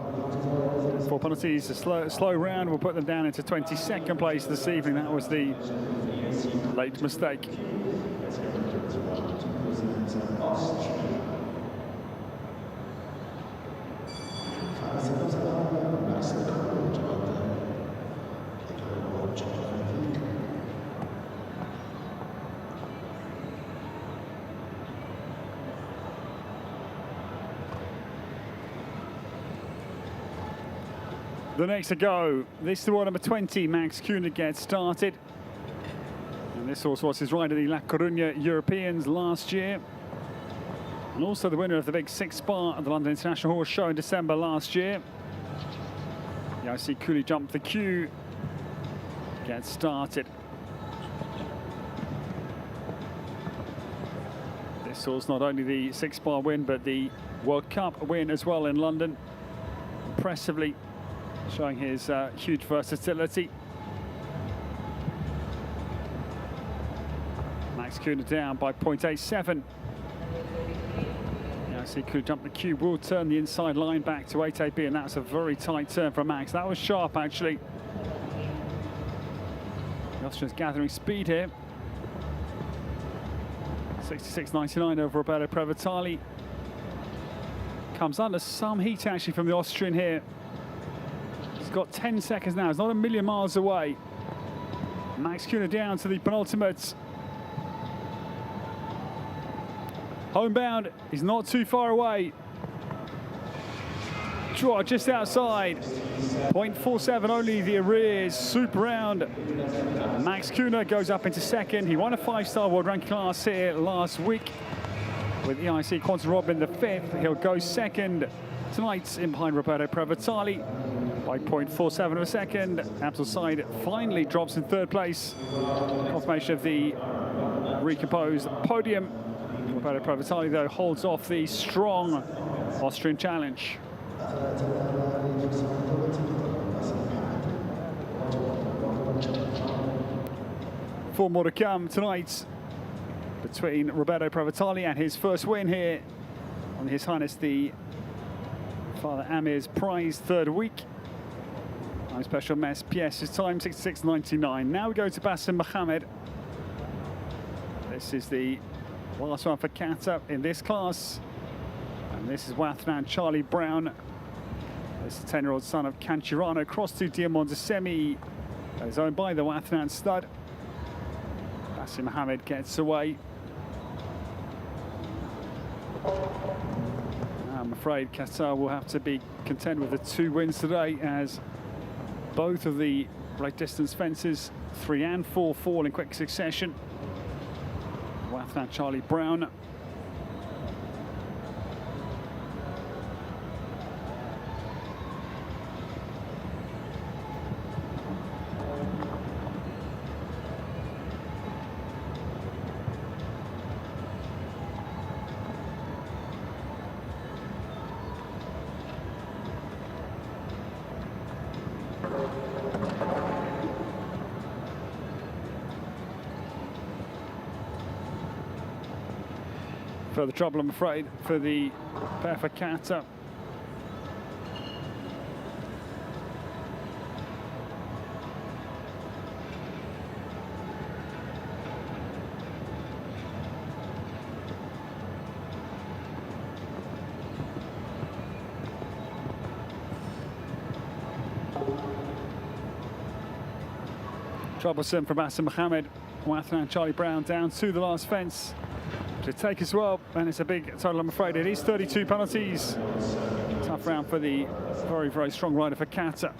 4 penalties, a slow round will put them down into 22nd place this evening. That was the late mistake. The next to go, this is the one number 20, Max Kühne gets started. And this horse was his rider, the La Coruña Europeans last year. And also the winner of the big 6 bar at the London International Horse Show in December last year. Yeah, I see Cooley jump the queue, gets started. This horse not only the 6 bar win, but the World Cup win as well in London. Impressively showing his huge versatility. Max Kühne down by 0.87. Yeah, I see Kühne jump the queue, will turn the inside line back to 8AB, and that's a very tight turn from Max. That was sharp, actually. The Austrian's gathering speed here. 66.99 over Roberto Previtali. Comes under some heat, actually, from the Austrian here. He's got 10 seconds now. It's not a million miles away. Max Kühne down to the penultimate. Homebound is not too far away. Draw just outside. 0.47 only the arrears. Super round. Max Kühne goes up into second. He won a 5-star world ranking class here last week with EIC Quantum Robin the 5th. He'll go second tonight in behind Roberto Previtali by 0.47 of a second. Amstel finally drops in 3rd place. Confirmation of the recomposed podium. Roberto Previtali, though, holds off the strong Austrian challenge. 4 more to come tonight between Roberto Previtali and his first win here on His Highness the Father Amir's prize 3rd week. Time special mess PS, his time 66.99. Now we go to Bassem Mohammed. This is the last one for Qatar in this class. And this is Wathran Charlie Brown. This is the 10-year-old son of Canchirano, cross to Diamond Semi. That is owned by the Wathran stud. Bassem Mohammed gets away. I'm afraid Qatar will have to be content with the 2 wins today, as both of the right distance fences, 3 and 4, fall in quick succession. Wathran Charlie Brown. Further trouble, I'm afraid, for the pair for Qatar. Troublesome for Bassem Mohammed. Wathran Charlie Brown down to the last fence to take as well, and it's a big total, I'm afraid. It is 32 penalties. Tough round for the very, very strong rider for Qatar.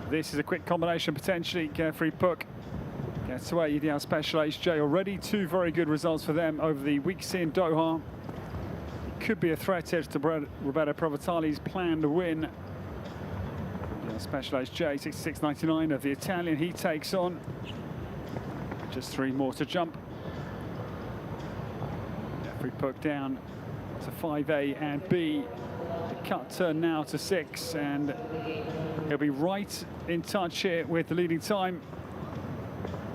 This is a quick combination potentially. Free Puck gets away. Ideal Special HJ already 2 very good results for them over the weeks in Doha. It could be a threat here to Roberto Provitali's planned win. Ideal Special HJ 66.99 of the Italian he takes on. Just 3 more to jump. Free Puck down to 5A and B. The cut turn now to 6, and he'll be right in touch here with the leading time.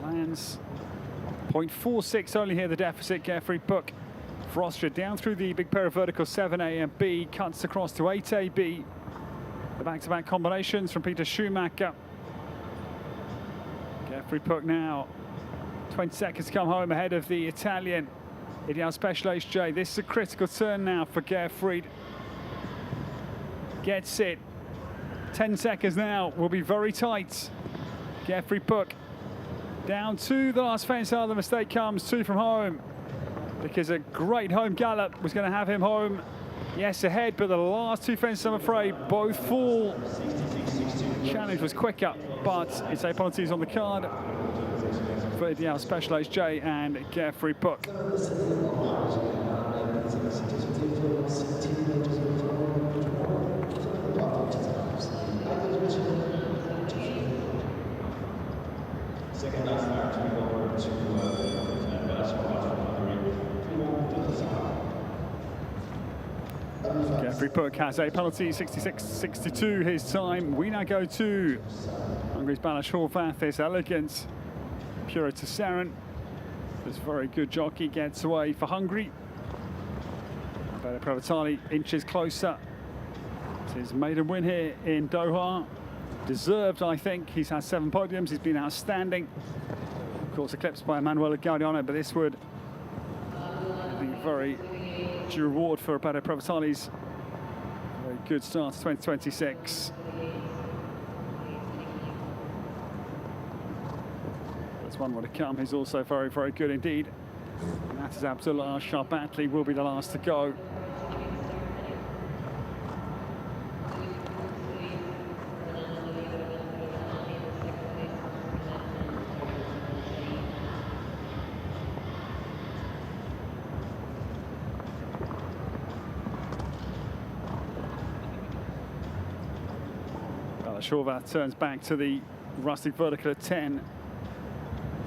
Lands 0.46 only here, the deficit. Free Puck for Austria down through the big pair of vertical 7A and B, cuts across to 8A, B. The back-to-back combinations from Peter Schumacher. Free Puck now 20 seconds to come home ahead of the Italian. Ideal Special HJ. This is a critical turn now for Gerfried. Gets it. 10 seconds now. Will be very tight. Free Puck down to the last fence. The mistake comes 2 from home, because a great home gallop was going to have him home. Yes, ahead, but the last 2 fences, I'm afraid, both fall. Challenge was quicker, but it's a penalties on the card for Ideal Special HJ and Free Puck. Second last match, we go over to Free Puck has a penalty, 66.62 his time. We now go to Hungary's Balázs Horváth. This elegant Puro to Saren. This very good jockey gets away for Hungary. Roberto Provitali inches closer. It's his maiden win here in Doha. Deserved, I think. He's had 7 podiums. He's been outstanding. Of course, eclipsed by Emanuele Gaudiano, but this would be a very due reward for Roberto Provitali's very good start to 2026. There's one more to come. He's also very, very good indeed. And that is Abdullah Alshaqab. Will be the last to go. Horváth turns back to the rustic vertical at 10,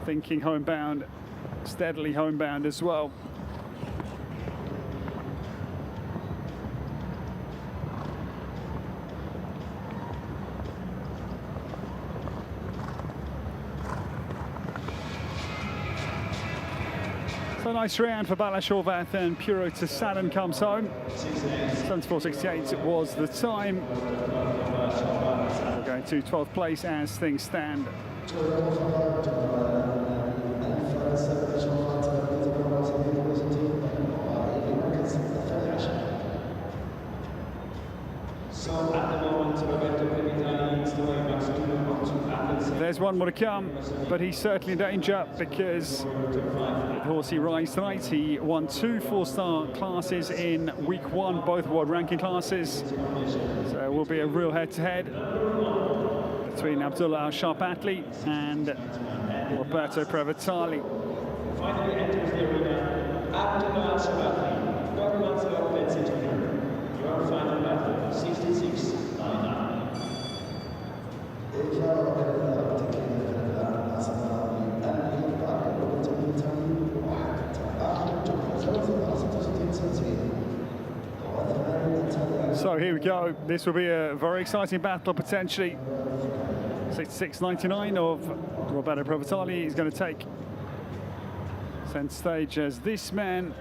thinking homebound, steadily homebound as well. So nice round for Balázs Horváth, and Puro to Saren comes home. 74.68 was the time. We're going to 12th place as things stand. There's one more to come, but he's certainly in danger, because the horse he rides tonight, he won 2 4-star classes in week 1, both world ranking classes. So it will be a real head-to-head between Abdullah Alshaqab and Roberto Provitali. Finally enters the arena, Abdullah Alshaqab, 4 months ago, fencing champion. Your final battle, 66.99. So here we go. This will be a very exciting battle potentially. 66.99 of Roberto Provitali is going to take center stage as this man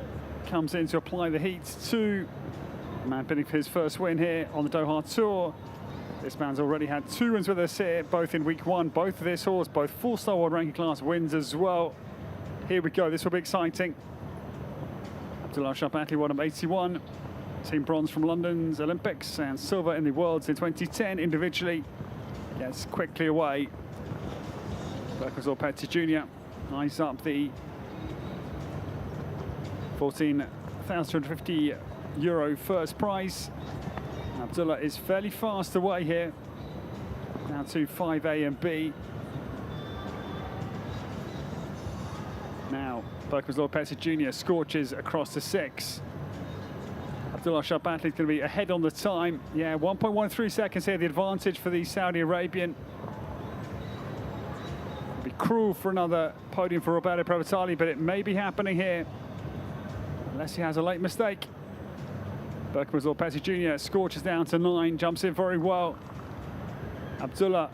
comes in to apply the heat to the man bidding for his first win here on the Doha Tour. This man's already had 2 wins with us here, both in week 1. Both of this horse, both 4-star world ranking class wins as well. Here we go. This will be exciting. Abdullah Alshaqab won number 81. Team bronze from London's Olympics and silver in the Worlds in 2010 individually. Gets quickly away. Berkazor Petit Jr. eyes up the €14,250 first prize. Abdullah is fairly fast away here. Now to 5A and B. Now, Berkman's Lord Pesci Jr. scorches across the 6. Alshaqab is going to be ahead on the time. Yeah, 1.13 seconds here, the advantage for the Saudi Arabian. It'd be cruel for another podium for Roberto Provatali, but it may be happening here, unless he has a late mistake. Berkman's Lord Pesci Jr. scorches down to 9, jumps in very well. Abdullah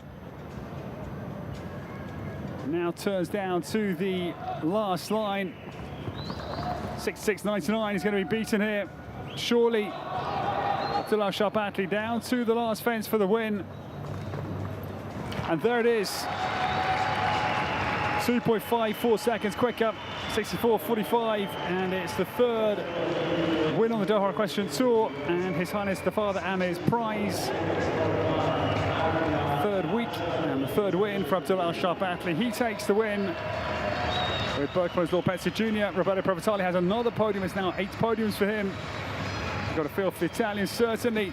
now turns down to the last line. 66.99 is going to be beaten here. Surely, Alshaqab down to the last fence for the win. And there it is. 2.54 seconds quicker, 64.45, and it's the 3rd win on the Doha Equestrian Tour, and His Highness the Father Amir's prize. 3rd week, and the 3rd win for Alshaqab. He takes the win with Berkman's Lord Pesci Jr. Roberto Provatali has another podium. It's now 8 podiums for him. He's got a feel for the Italians, certainly.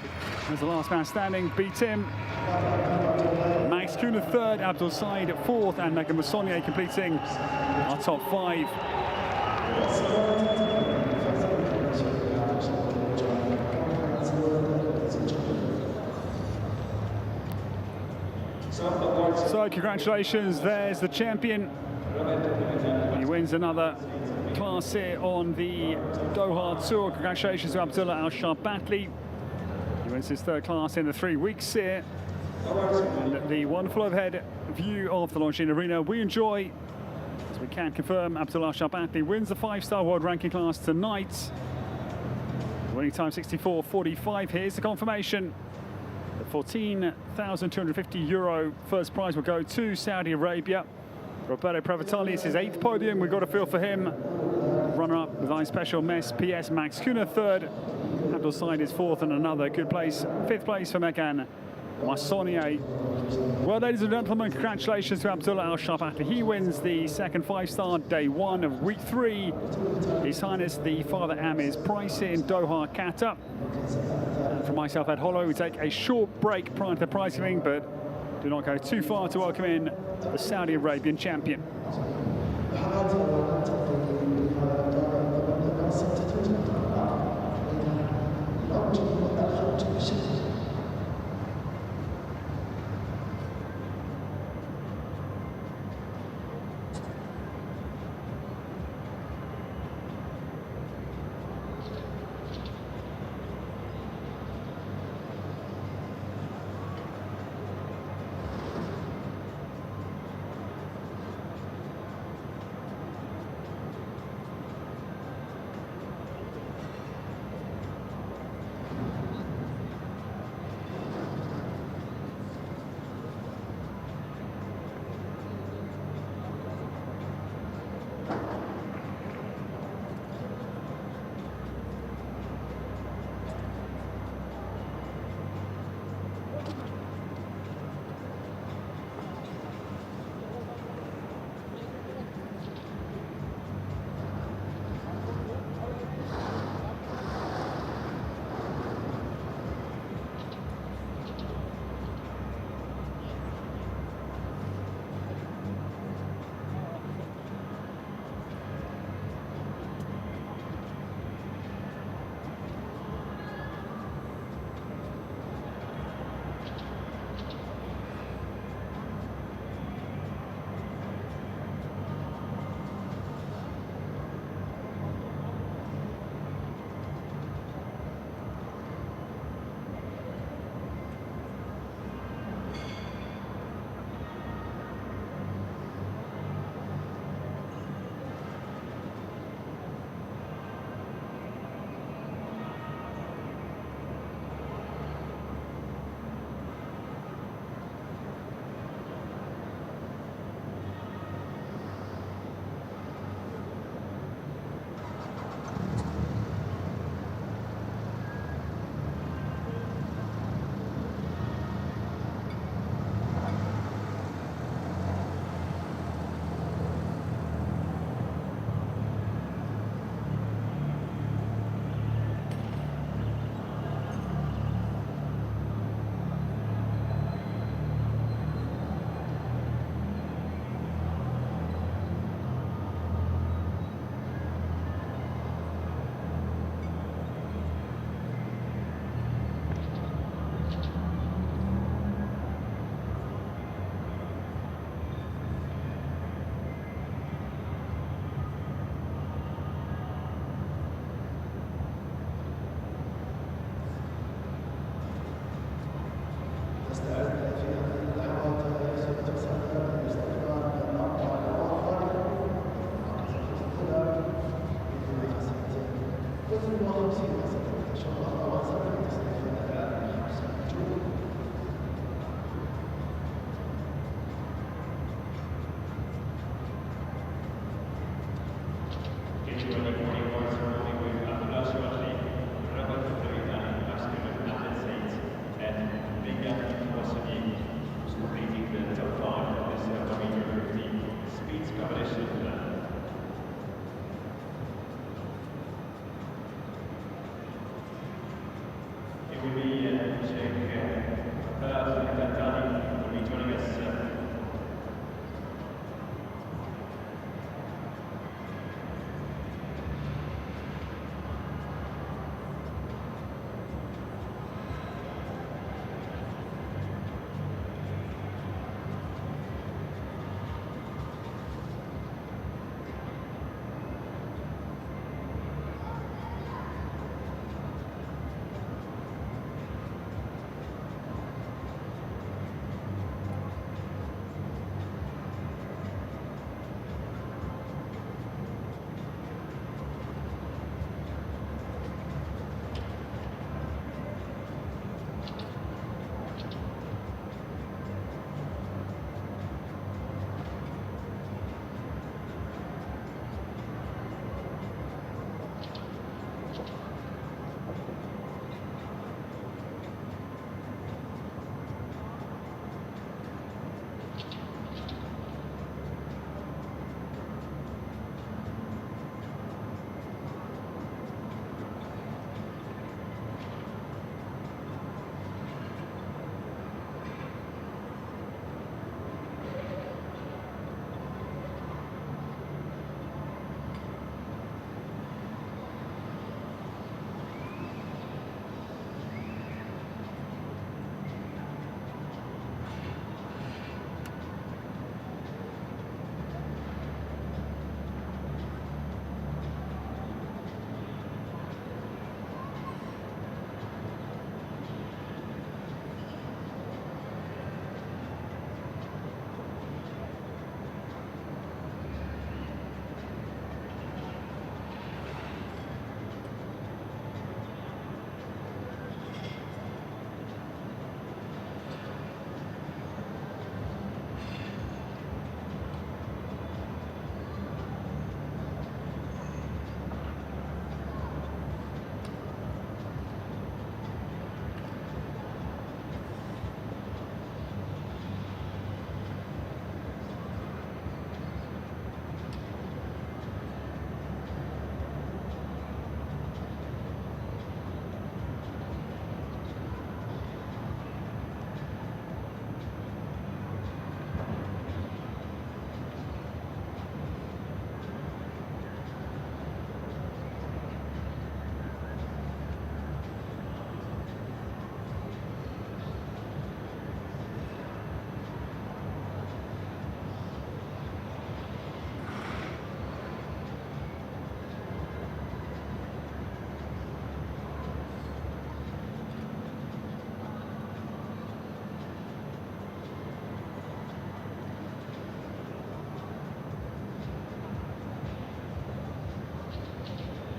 As the last man standing, beats him. Max Kuhner 3rd, Abdul Said 4th, and Megan Massonnier completing our top 5. So congratulations, there's the champion. He wins another class here on the Doha Tour. Congratulations to Abdullah Alshaqab. He wins his 3rd class in the 3 weeks here. And the wonderful overhead view of the Longines Arena we enjoy, as we can confirm Abdullah Alshaqab wins the 5-star world ranking class tonight. Winning time 64.45. Here's the confirmation. The €14,250 first prize will go to Saudi Arabia. Roberto Provatali is his 8th podium. We've got a feel for him. Runner-up with Line Special Mess PS Max Kuhner 3rd. Abdul Said is 4th, and another good place. 5th place for Megan Massonnier. Well, ladies and gentlemen, congratulations to Abdullah Alshaqab. He wins the 2nd 5-star day 1 of week 3. His Highness the Father Amir's prize in Doha, Qatar. And from myself, Ed Hollow, we take a short break prior to the prize giving, but do not go too far to welcome in the Saudi Arabian champion.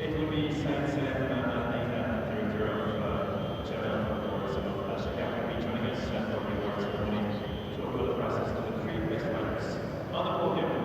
It will be Saint director of General Awards of Alshaqab, will be joining us for the awards ceremony to open the process to the three race winners on the podium.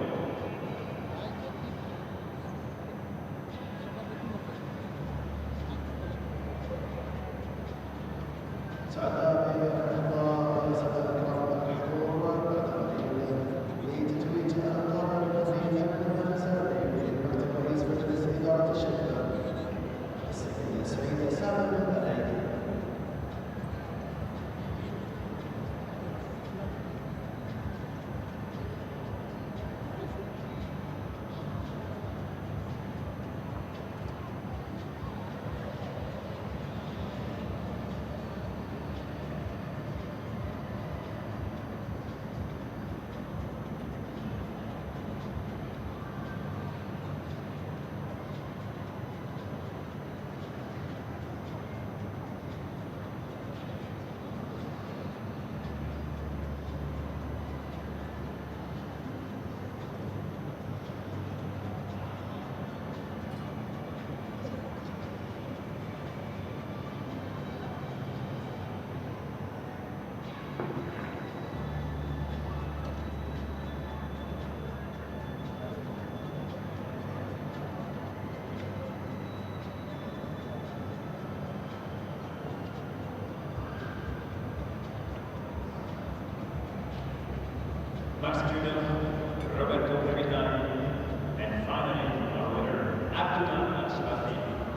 and finally our winner, Alshaqab,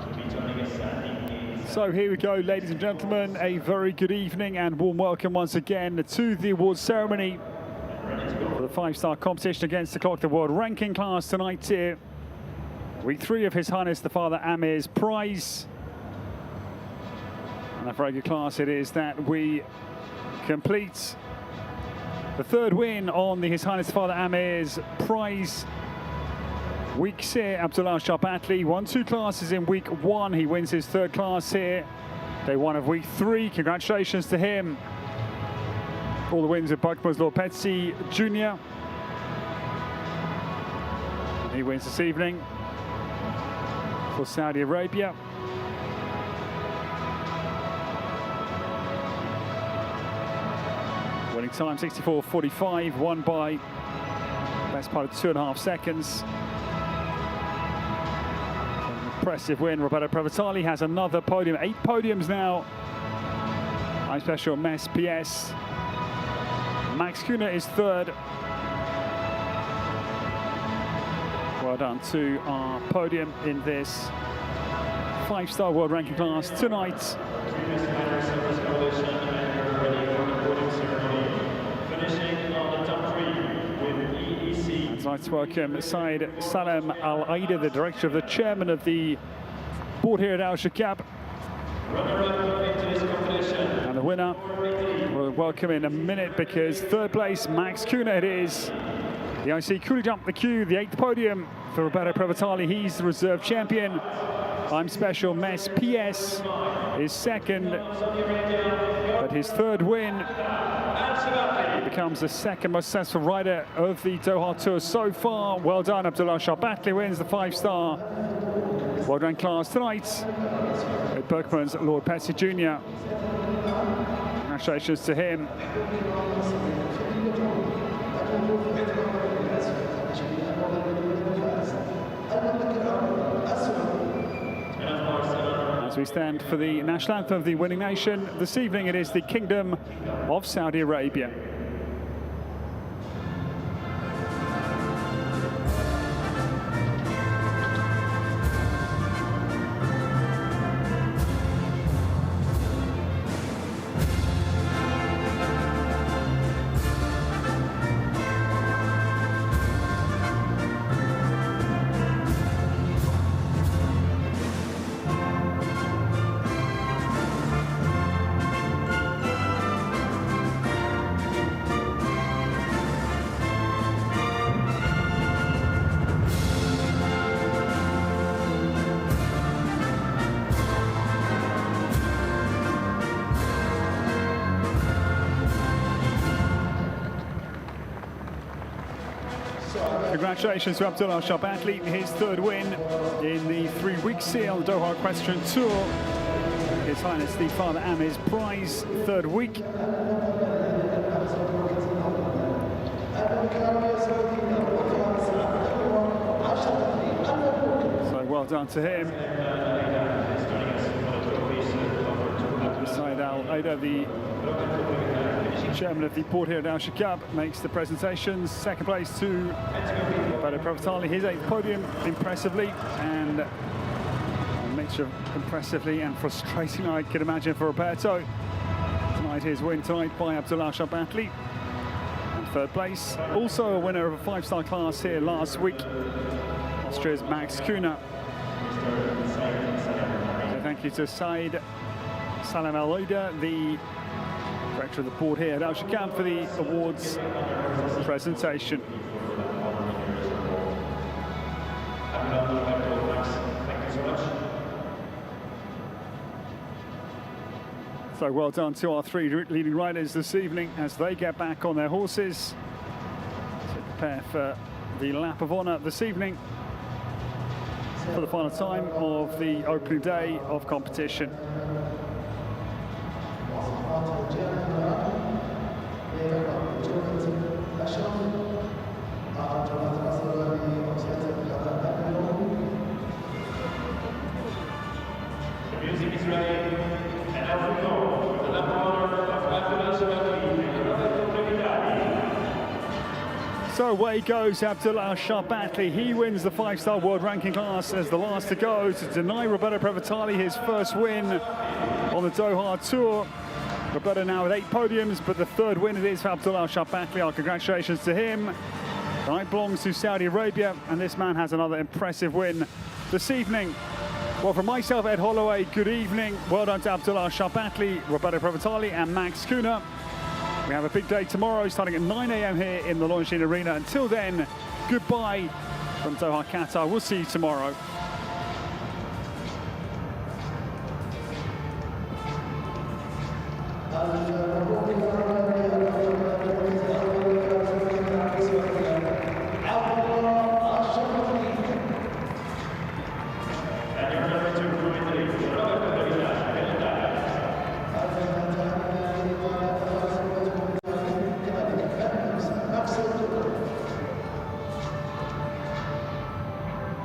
will be joining us at the So here we go, ladies and gentlemen, a very good evening and warm welcome once again to the awards ceremony for the 5-star competition against the clock, the world ranking class tonight here. Week 3 of His Highness the Father Amir's prize. And a very good class it is that we complete. The third win on the His Highness the Father Amir's prize. Week here, Alshaqab won 2 classes in week 1. He wins his 3rd class here. Day 1 of week 3. Congratulations to him. All the wins of Buckman's Lord Petsi Jr. He wins this evening for Saudi Arabia. Winning time 64.45, won by best part of 2.5 seconds. Impressive win. Roberto Prevatali has another podium, 8 podiums now. High special Mess PS. Max Kuna is 3rd. Well done to our podium in this 5-star world ranking class tonight. I'd like to welcome Said Salem Al-Aida, the director of the chairman of the board here at Alshaqab. And the winner we'll welcome in a minute because 3rd place, Max Kuna it is. The IC Coolie Jump the Q, the 8th podium for Roberto Prevatali. He's the reserve champion. I'm Special Mess PS is 2nd, but his 3rd win. He becomes the 2nd most successful rider of the Doha Tour so far. Well done, Alshaqab wins the 5-star world rank class tonight at Berkman's Lord Petsi Jr. Congratulations to him. As we stand for the national anthem of the winning nation, this evening it is the Kingdom of Saudi Arabia. Congratulations to Alshaqab, his 3rd win in the 3 weeks here on the Doha Equestrian Tour. His Highness the Father Amir's prize, 3rd week. So well done to him. Said Al-Aida, the chairman of the board here at Alshaqab, makes the presentations. 2nd place to Roberto Prevatali, his 8th podium, impressively, and a mixture of impressively and frustrating, I can imagine, for Roberto. Tonight, his win tonight by Alshaqab. And 3rd place, also a winner of a 5-star class here last week, Austria's Max Kuna. So thank you to Said Salem Al-Aida, the director of the board here at Alshaqab, for the awards presentation. So well done to our 3 leading riders this evening as they get back on their horses to prepare for the lap of honour this evening for the final time of the opening day of competition. The music is ready, and off we go for the lap of honor of Alshaqab. So away goes Abdullah Al-Sharbatli. He wins the 5-star world ranking class as the last to go to deny Roberto Prevetali his first win on the Doha Tour. Roberto now with 8 podiums, but the 3rd win it is for Abdullah Al-Sharbatli. Our congratulations to him. The night belongs to Saudi Arabia, and this man has another impressive win this evening. Well, from myself, Ed Holloway, good evening. Well done to Abdullah Al-Sharbatli, Roberto Prevetali, and Max Kuna. We have a big day tomorrow, starting at 9 a.m. here in the Longines Arena. Until then, goodbye from Doha, Qatar. We'll see you tomorrow.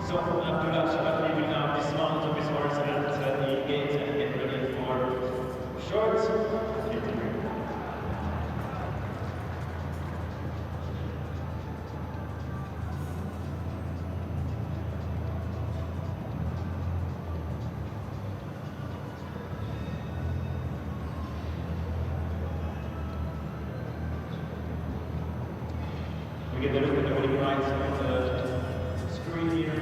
So Abdullah Al-Sharbatli will now dismount of his horse at the gate and get ready for short interview. We get a look at the winning rights on the screen here.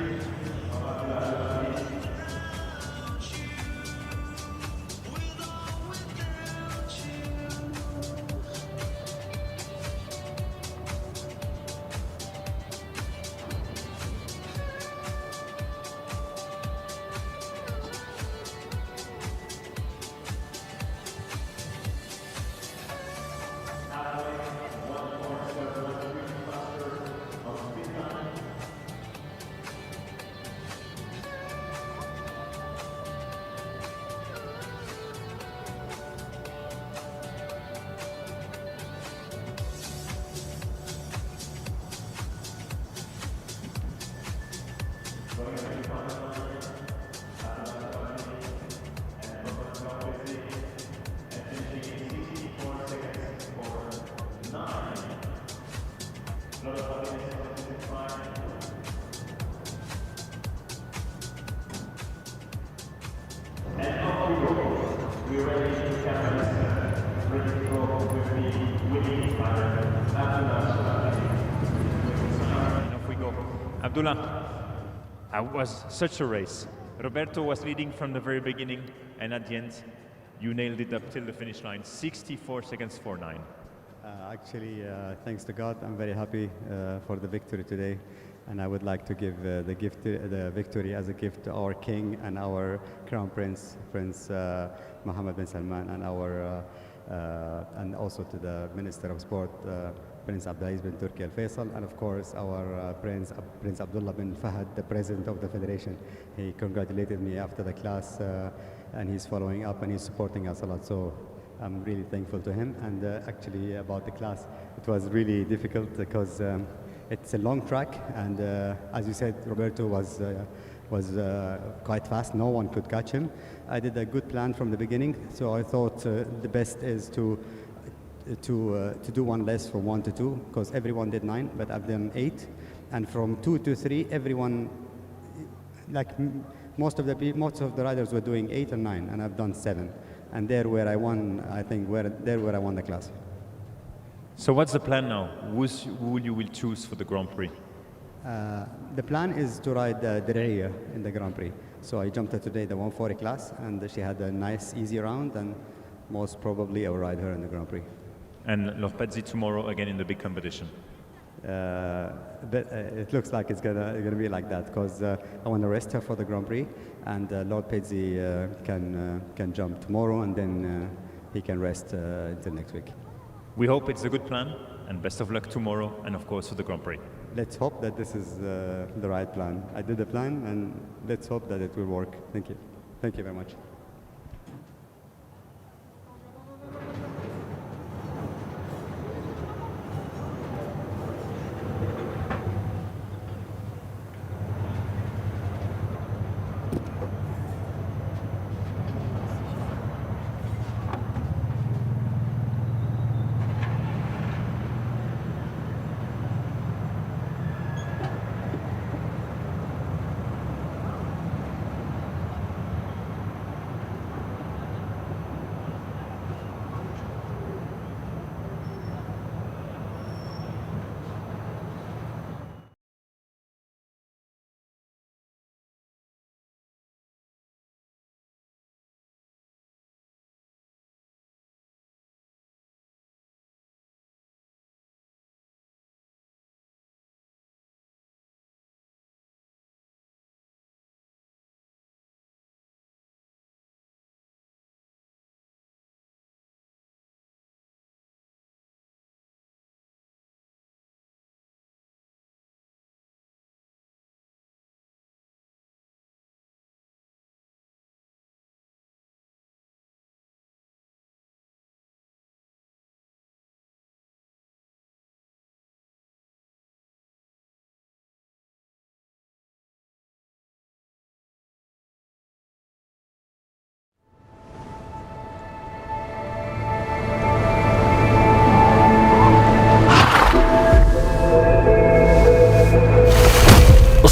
We're ready to cameras, ready to go with the winning fighter, Abdullah Al-Sharbatli. And off we go. Abdullah, it was such a race. Roberto was leading from the very beginning, and at the end, you nailed it up till the finish line, 64 seconds 49. Actually, thanks to God, I'm very happy for the victory today. And I would like to give the victory as a gift to our king and our crown prince, Prince Mohammed bin Salman, and also to the Minister of Sport, Prince Abdulaziz bin Turki Al Faisal, and of course our Prince Abdullah bin Fahad, the President of the Federation. He congratulated me after the class, and he's following up and he's supporting us a lot. So I'm really thankful to him. And actually about the class, it was really difficult because it's a long track, and as you said, Roberto was quite fast. No one could catch him. I did a good plan from the beginning, so I thought the best is to do one less from 1 to 2, because everyone did 9, but I've done 8, and from 2 to 3, everyone, like most of the riders were doing 8 or 9, and I've done 7, and there where I won. I think where I won the class. So what's the plan now? Who you will choose for the Grand Prix? The plan is to ride Diriyah in the Grand Prix. So I jumped her today the 140 class, and she had a nice, easy round, and most probably I will ride her in the Grand Prix. And Lorpezzi tomorrow again in the big competition. But it looks like it's gonna be like that, because I want to rest her for the Grand Prix, and Lord Pezzi can jump tomorrow, and then he can rest until next week. We hope it's a good plan, and best of luck tomorrow, and of course for the Grand Prix. Let's hope that this is the right plan. I did the plan, and let's hope that it will work. Thank you. Thank you very much.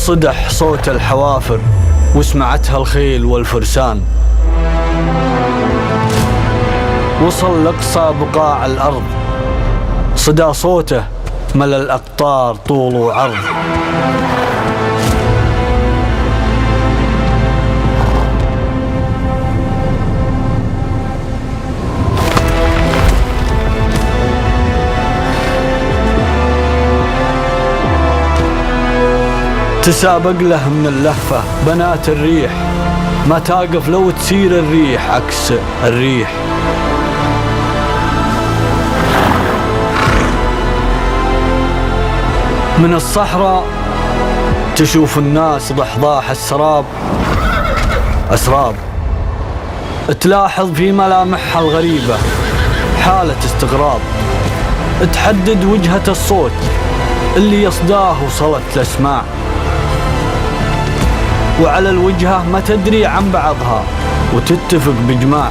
صدح صوت الحوافر وسمعتها الخيل والفرسان. وصل لأقصى بقاع الأرض، صدى صوته ملى الأقطار طول وعرض. تسابق له من اللهفة بنات الريح، ما تقف لو تسير الريح عكس الريح. من الصحراء تشوف الناس ضحضاح السراب أسراب، تلاحظ في ملامحها الغريبة حالة استغراب، تحدد وجهة الصوت اللي يصداه وصلت الأسماع، وعلى الوجهة ما تدري عن بعضها وتتفق بإجماع.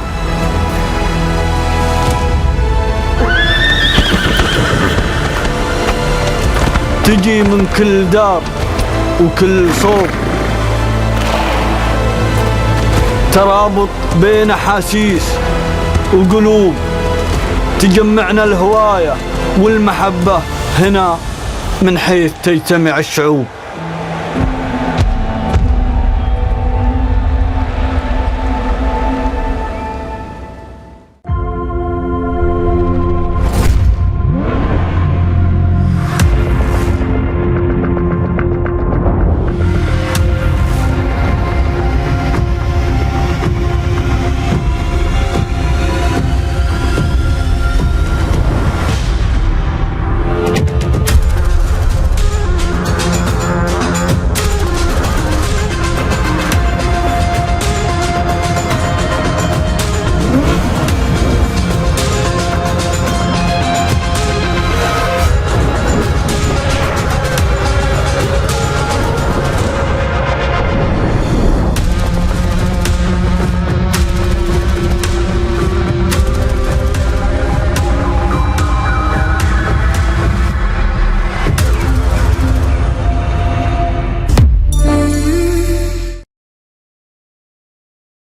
تجي من كل دار وكل صوب، ترابط بين أحاسيس وقلوب، تجمعنا الهواية والمحبة هنا من حيث تجتمع الشعوب.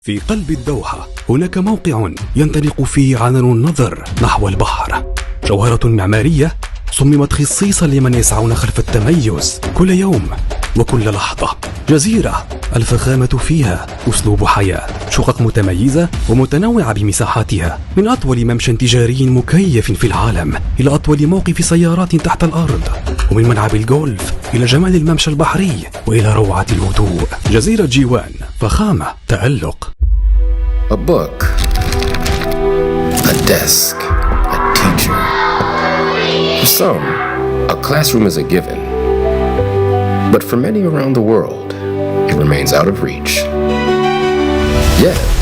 في قلب الدوحة هناك موقع ينطلق فيه عنان النظر نحو البحر، جوهرة معمارية صممت خصيصا لمن يسعون خلف التميز كل يوم وكل لحظة. جزيرة الفخامة فيها أسلوب حياة، شقق متميزة ومتنوعة بمساحاتها، من أطول ممشى تجاري مكيف في العالم إلى أطول موقف سيارات تحت الأرض، ومن ملعب الجولف إلى جمال الممشى البحري وإلى روعة الهدوء. جزيرة جيوان، فخامة، تألق. A book, a desk, a teacher. For some, a classroom is a given. But for many around the world, it remains out of reach. Yet,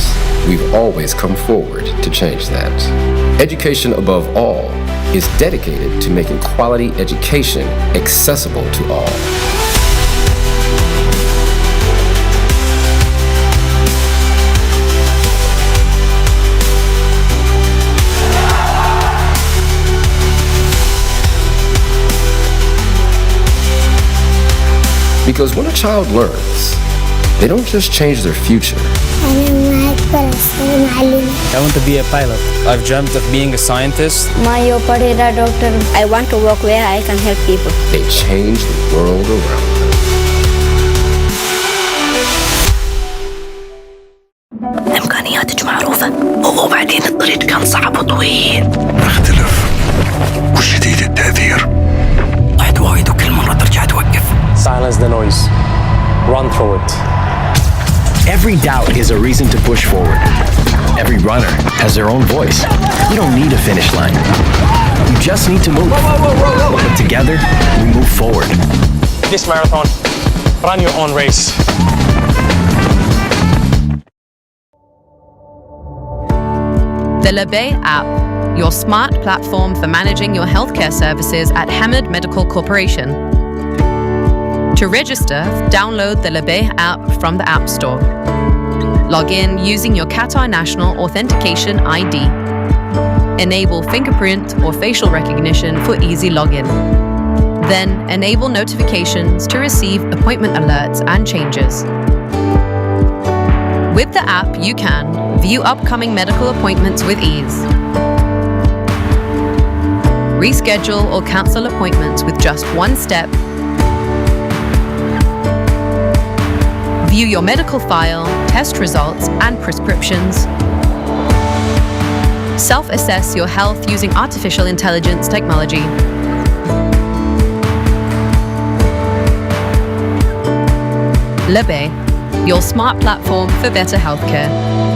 we've always come forward to change that. Education above all is dedicated to making quality education accessible to all. Because when a child learns, they don't just change their future. I want to be a pilot. I've dreamt of being a scientist. Doctor. I want to work where I can help people. They change the world around them. إمكانياتك معروفة وبعدين الطريق كان صعب وطويل. نختلف وشديد التأثير. طحت وايد وكل مرة ترجع توقف. Silence the noise. Run through it. Every doubt is a reason to push forward. Every runner has their own voice. You don't need a finish line. You just need to move. But together, we move forward. This marathon, run your own race. The Labay app, your smart platform for managing your healthcare services at HAMAD Medical Corporation. To register, download the Labay app from the App Store. Log in using your Qatar National Authentication ID. Enable fingerprint or facial recognition for easy login. Then enable notifications to receive appointment alerts and changes. With the app, you can view upcoming medical appointments with ease, reschedule or cancel appointments with just one step, view your medical file, test results, and prescriptions, self-assess your health using artificial intelligence technology. Lebe, your smart platform for better healthcare.